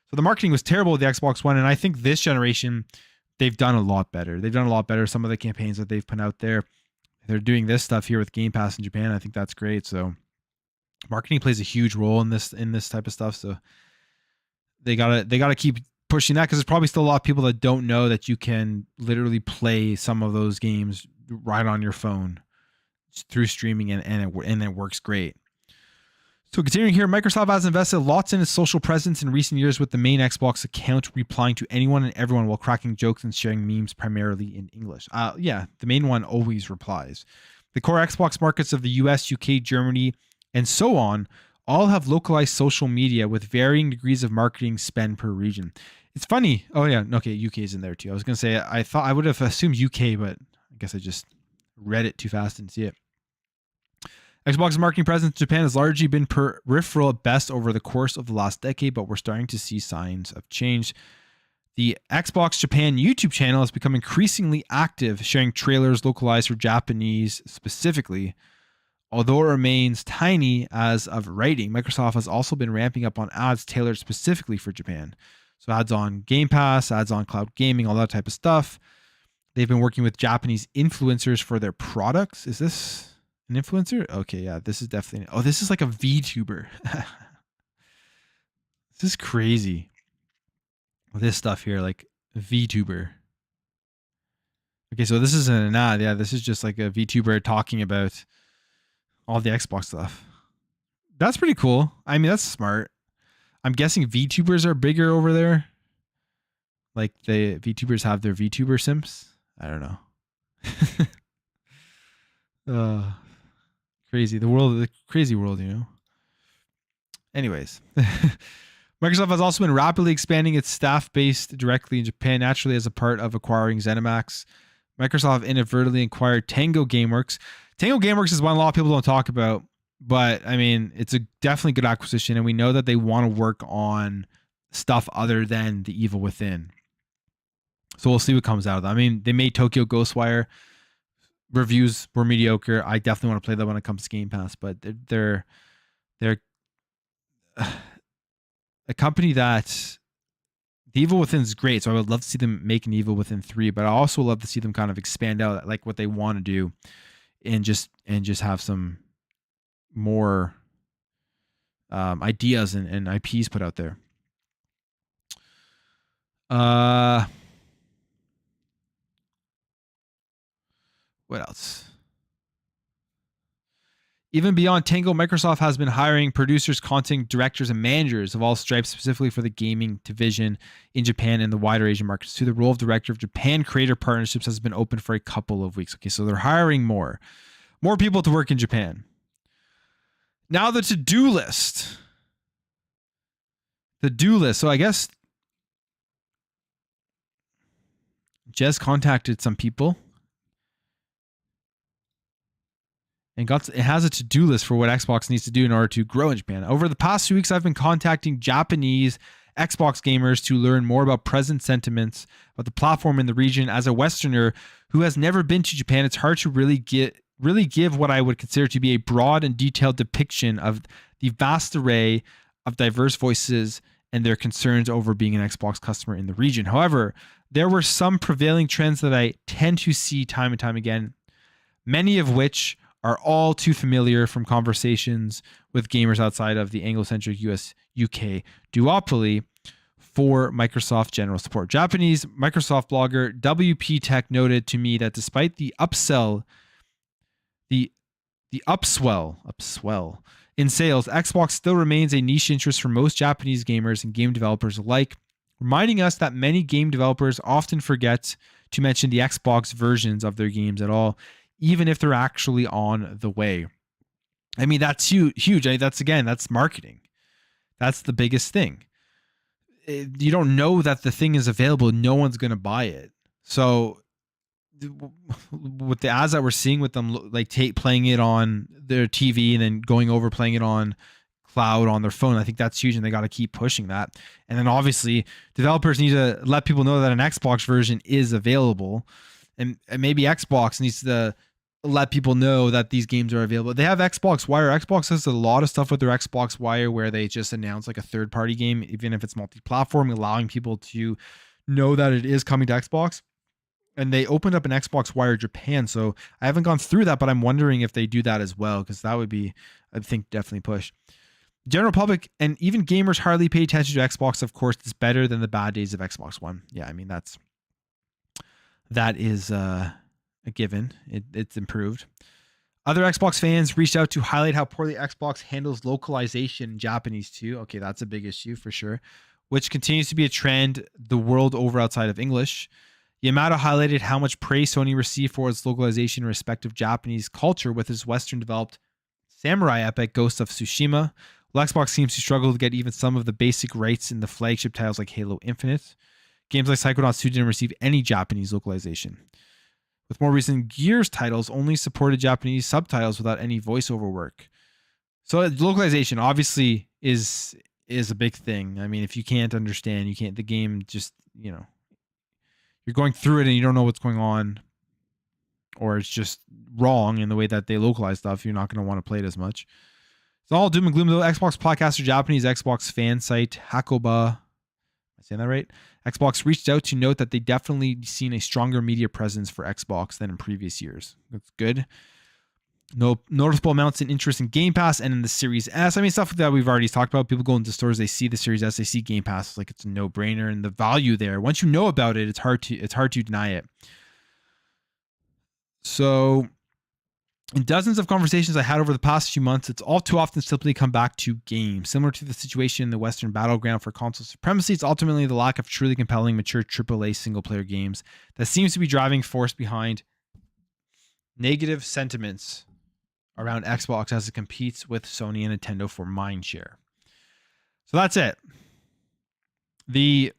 So the marketing was terrible with the Xbox One, and I think this generation they've done a lot better. They've done a lot better. Some of the campaigns that they've put out there, they're doing this stuff here with Game Pass in Japan. I think that's great. So marketing plays a huge role in this type of stuff. So they gotta keep pushing that, because there's probably still a lot of people that don't know that you can literally play some of those games right on your phone through streaming, and it works great. So continuing here, Microsoft has invested lots in its social presence in recent years, with the main Xbox account replying to anyone and everyone while cracking jokes and sharing memes primarily in English. The main one always replies. The core Xbox markets of the US, UK, Germany, and so on all have localized social media with varying degrees of marketing spend per region. It's funny. Oh yeah, okay, UK is in there too. I was going to say, I thought I would have assumed UK, but I guess I just read it too fast and see it. Xbox's marketing presence in Japan has largely been peripheral at best over the course of the last decade, but we're starting to see signs of change. The Xbox Japan YouTube channel has become increasingly active, sharing trailers localized for Japanese specifically. Although it remains tiny as of writing, Microsoft has also been ramping up on ads tailored specifically for Japan. So ads on Game Pass, ads on cloud gaming, all that type of stuff. They've been working with Japanese influencers for their products. Is this an influencer? Okay, yeah, this is definitely... Oh, this is like a VTuber. This is crazy. This stuff here, like VTuber. Okay, so this isn't an ad. Yeah, this is just like a VTuber talking about all the Xbox stuff. That's pretty cool. I mean, that's smart. I'm guessing VTubers are bigger over there. Like the VTubers have their VTuber simps. I don't know. Crazy. The crazy world, you know. Anyways. Microsoft has also been rapidly expanding its staff base directly in Japan, naturally as a part of acquiring ZeniMax. Microsoft inadvertently acquired Tango Gameworks. Tango Gameworks is one a lot of people don't talk about, but I mean, it's a definitely good acquisition, and we know that they want to work on stuff other than The Evil Within. So we'll see what comes out of that. I mean, they made Tokyo Ghostwire. Reviews were mediocre. I definitely want to play that when it comes to Game Pass, but they're a company that The Evil Within is great, so I would love to see them make an Evil Within 3, but I also love to see them kind of expand out like what they want to do and just have some more ideas and IPs put out there. What else? Even beyond Tango, Microsoft has been hiring producers, content directors, and managers of all stripes specifically for the gaming division in Japan and the wider Asian markets. To the role of director of Japan Creator Partnerships has been open for a couple of weeks. Okay, so they're hiring more people to work in Japan. Now the to-do list. The do list. So I guess Jez contacted some people and it has a to-do list for what Xbox needs to do in order to grow in Japan. Over the past 2 weeks, I've been contacting Japanese Xbox gamers to learn more about present sentiments about the platform in the region. As a Westerner who has never been to Japan, it's hard to really give what I would consider to be a broad and detailed depiction of the vast array of diverse voices and their concerns over being an Xbox customer in the region. However, there were some prevailing trends that I tend to see time and time again, many of which are all too familiar from conversations with gamers outside of the Anglo-centric US UK duopoly for Microsoft general support. Japanese Microsoft blogger WP Tech noted to me that despite the upswell in sales, Xbox still remains a niche interest for most Japanese gamers and game developers alike, reminding us that many game developers often forget to mention the Xbox versions of their games at all, even if they're actually on the way. I mean, that's huge. That's marketing. That's the biggest thing. You don't know that the thing is available. No one's going to buy it. So with the ads that we're seeing with them, like playing it on their TV and then going over playing it on cloud on their phone, I think that's huge, and they got to keep pushing that. And then obviously developers need to let people know that an Xbox version is available, and maybe Xbox needs to let people know that these games are available. They have Xbox Wire. Xbox does a lot of stuff with their Xbox Wire where they just announce like a third-party game, even if it's multi-platform, allowing people to know that it is coming to Xbox. And they opened up an Xbox Wire Japan, so I haven't gone through that, but I'm wondering if they do that as well, because that would be, I think, definitely push. General public and even gamers hardly pay attention to Xbox. Of course, it's better than the bad days of Xbox One. Yeah, I mean that is a given. It's improved. Other Xbox fans reached out to highlight how poorly Xbox handles localization in Japanese too. Okay, that's a big issue for sure, which continues to be a trend the world over outside of English. Yamato highlighted how much praise Sony received for its localization in respect of Japanese culture with its Western-developed samurai epic Ghost of Tsushima. Well, Xbox seems to struggle to get even some of the basic rights in the flagship titles like Halo Infinite. Games like Psychonauts 2 didn't receive any Japanese localization. With more recent Gears titles, only supported Japanese subtitles without any voiceover work. So localization obviously is a big thing. I mean, if you can't understand, you can't, the game just, you're going through it and you don't know what's going on, or it's just wrong in the way that they localize stuff, you're not going to want to play it as much. It's all doom and gloom though. Xbox podcaster, Japanese Xbox fan site Hakoba, am I saying that right? Xbox reached out to note that they definitely seen a stronger media presence for Xbox than in previous years. That's good. No noticeable amounts in interest in Game Pass and in the Series S. I mean, stuff that we've already talked about. People go into stores, they see the Series S, they see Game Pass, it's like it's a no-brainer, and the value there, once you know about it, it's hard to deny it. So in dozens of conversations I had over the past few months, it's all too often simply come back to games. Similar to the situation in the Western battleground for console supremacy, it's ultimately the lack of truly compelling, mature AAA single-player games that seems to be driving force behind negative sentiments around Xbox as it competes with Sony and Nintendo for mindshare. So that's it. The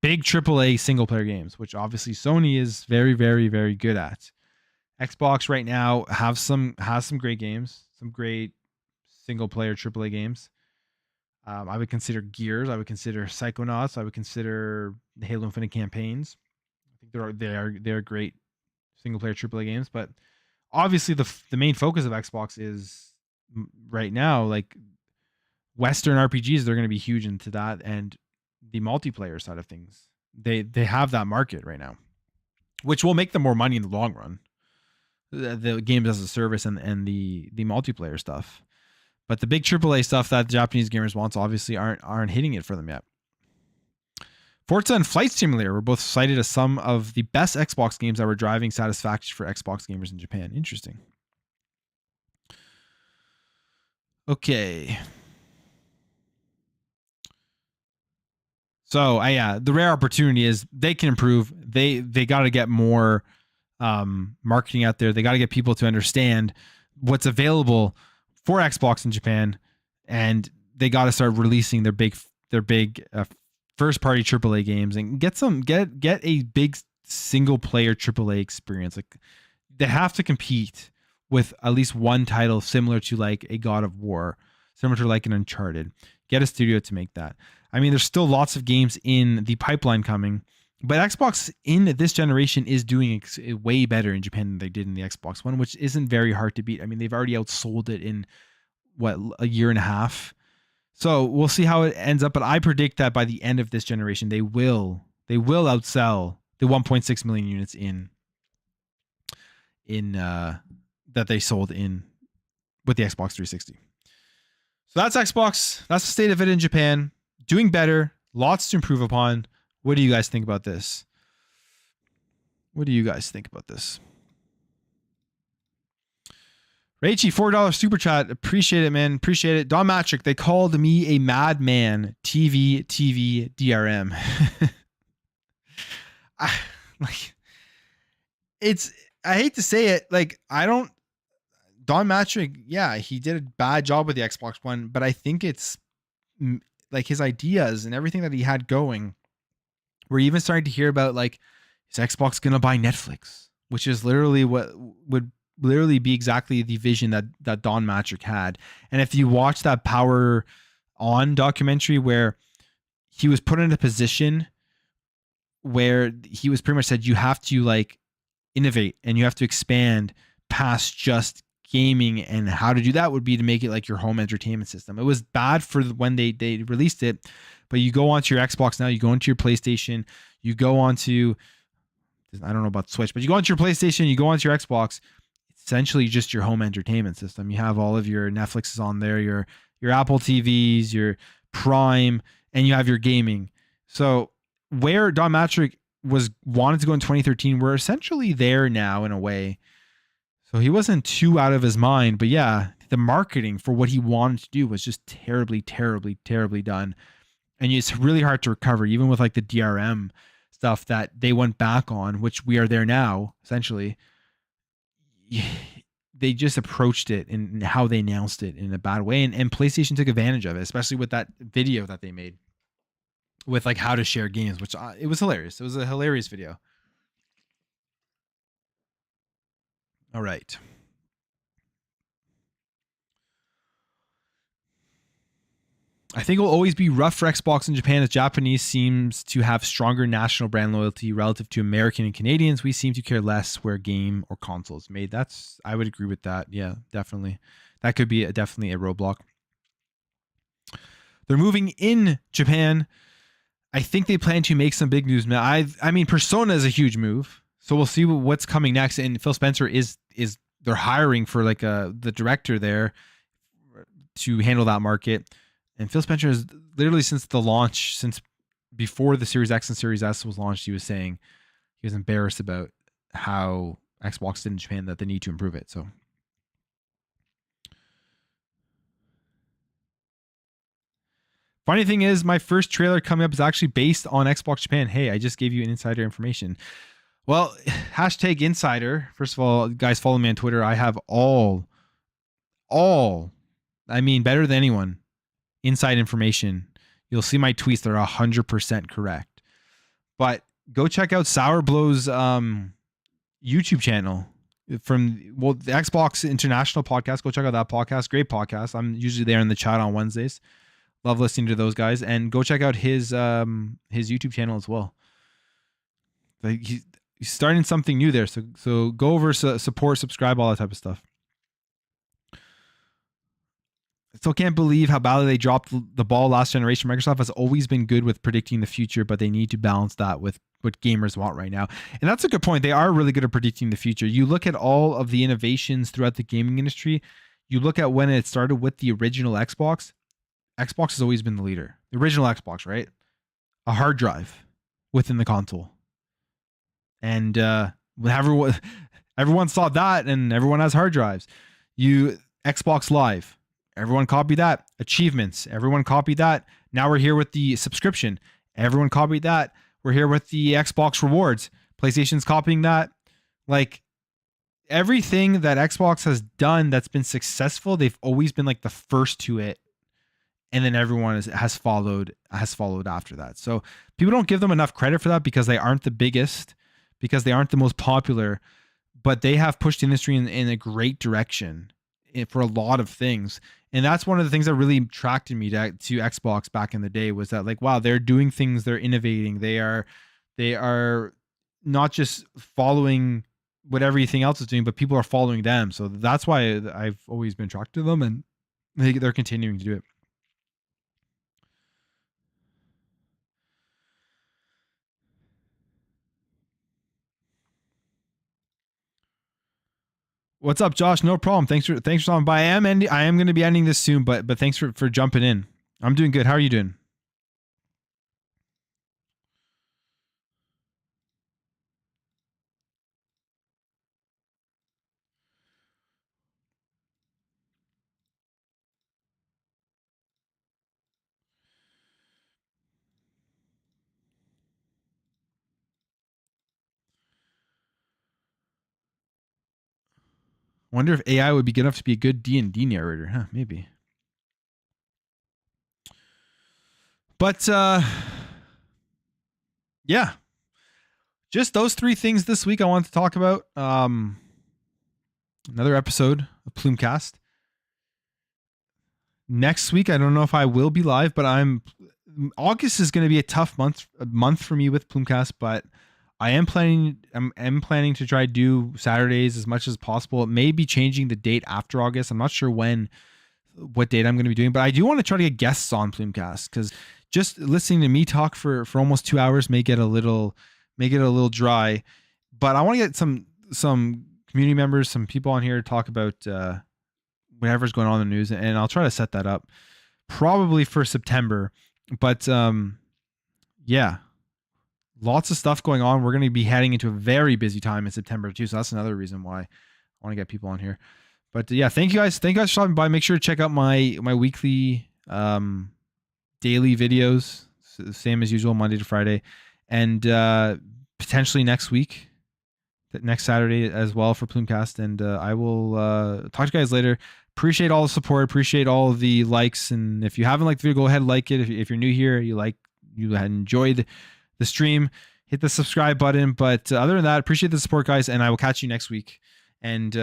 big AAA single-player games, which obviously Sony is very, very, very good at. Xbox right now has some great games, some great single-player AAA games. I would consider Gears. I would consider Psychonauts. I would consider the Halo Infinite campaigns. I think they are great single-player AAA games, but obviously the main focus of Xbox is right now like Western RPGs. They're going to be huge into that, and the multiplayer side of things. They have that market right now, which will make them more money in the long run. The games as a service and the multiplayer stuff, but the big AAA stuff that Japanese gamers wants obviously aren't hitting it for them yet. Forza and Flight Simulator were both cited as some of the best Xbox games that were driving satisfaction for Xbox gamers in Japan. Interesting. Okay. So the rare opportunity is they can improve. They got to get more marketing out there. They got to get people to understand what's available for Xbox in Japan, and they got to start releasing their big first party AAA games and get a big single player AAA experience. Like they have to compete with at least one title similar to like a God of War, similar to like an Uncharted. Get a studio to make that. I mean, there's still lots of games in the pipeline coming, but Xbox in this generation is doing way better in Japan than they did in the Xbox One, which isn't very hard to beat. I mean, they've already outsold it in a year and a half. So we'll see how it ends up, but I predict that by the end of this generation, they will outsell the 1.6 million units in that they sold in with the Xbox 360. So that's Xbox. That's the state of it in Japan. Doing better. Lots to improve upon. What do you guys think about this? Raichi, $4 super chat. Appreciate it, man. Appreciate it. Don Matrick, they called me a madman. TV, DRM. I hate to say it. Like, Don Matrick, yeah, he did a bad job with the Xbox One, but I think it's like his ideas and everything that he had going. We're even starting to hear about like, is Xbox going to buy Netflix? which is literally what would literally be exactly the vision that Don Matrick had. And if you watch that Power On documentary where he was put in a position where he was pretty much said you have to like innovate and you have to expand past just gaming, and how to do that would be to make it like your home entertainment system. It was bad for when they released it, but you go onto your Xbox now, you go into your PlayStation, you go onto, I don't know about Switch, but you go onto your PlayStation, you go onto your Xbox, essentially just your home entertainment system. You have all of your Netflixes on there, your Apple TVs, your Prime, and you have your gaming. So where Don Matrick wanted to go in 2013, we're essentially there now in a way. So he wasn't too out of his mind, but yeah, the marketing for what he wanted to do was just terribly, terribly, terribly done. And it's really hard to recover, even with like the DRM stuff that they went back on, which we are there now, essentially. They just approached it and how they announced it in a bad way. And PlayStation took advantage of it, especially with that video that they made with like how to share games, which it was hilarious. It was a hilarious video. All right. I think it will always be rough for Xbox in Japan, as Japanese seems to have stronger national brand loyalty relative to American and Canadians. We seem to care less where game or console is made. I would agree with that. Yeah, definitely. That could be definitely a roadblock. They're moving in Japan. I think they plan to make some big moves. I mean, Persona is a huge move, so we'll see what's coming next. And Phil Spencer is they're hiring for like the director there to handle that market. And Phil Spencer has literally since the launch, since before the Series X and Series S was launched, he was saying he was embarrassed about how Xbox did in Japan, that they need to improve it. So funny thing is, my first trailer coming up is actually based on Xbox Japan. Hey, I just gave you an insider information. Well, hashtag insider. First of all, guys, follow me on Twitter. I have I mean, better than anyone, inside information. You'll see my tweets. They're 100% correct. But go check out Sourblow's YouTube channel from the Xbox International podcast. Go check out that podcast. Great podcast. I'm usually there in the chat on Wednesdays. Love listening to those guys. And go check out his YouTube channel as well. Like he's starting something new there. So go over, support, subscribe, all that type of stuff. I still can't believe how badly they dropped the ball last generation. Microsoft has always been good with predicting the future, but they need to balance that with what gamers want right now. And that's a good point. They are really good at predicting the future. You look at all of the innovations throughout the gaming industry. You look at when it started with the original Xbox. Xbox has always been the leader. The original Xbox, right? A hard drive within the console. And everyone saw that, and everyone has hard drives. Xbox Live. Everyone copied that. Achievements. Everyone copied that. Now we're here with the subscription. Everyone copied that. We're here with the Xbox rewards. PlayStation's copying that. Like everything that Xbox has done that's been successful, they've always been like the first to it. And then everyone has followed after that. So people don't give them enough credit for that because they aren't the biggest, because they aren't the most popular, but they have pushed the industry in a great direction for a lot of things. And that's one of the things that really attracted me to Xbox back in the day, was that like, wow, they're doing things, they're innovating. They are not just following what everything else is doing, but people are following them. So that's why I've always been attracted to them, and they're continuing to do it. What's up, Josh? No problem. Thanks for stopping by. I am going to be ending this soon, but thanks for jumping in. I'm doing good. How are you doing? Wonder if AI would be good enough to be a good D&D narrator. Huh, maybe. But yeah. just those three things this week I wanted to talk about. Another episode of Plumecast. Next week, I don't know if I will be live, but August is going to be a tough month for me with Plumecast, but I'm planning to try to do Saturdays as much as possible. It may be changing the date after August. I'm not sure what date I'm going to be doing, but I do want to try to get guests on Plumecast, because just listening to me talk for almost 2 hours may get a little dry. But I want to get some community members, some people on here to talk about whatever's going on in the news, and I'll try to set that up probably for September. But yeah, lots of stuff going on. We're going to be heading into a very busy time in September too, so that's another reason why I want to get people on here. But yeah, thank you guys for stopping by. Make sure to check out my weekly daily videos, same as usual, Monday to Friday, and potentially next Saturday as well for Plumecast. And I will talk to you guys later. Appreciate all the support. Appreciate all the likes. And if you haven't liked the video, go ahead and like it. If you're new here, you had enjoyed the stream, hit the subscribe button. But other than that, appreciate the support, guys. And I will catch you next week. And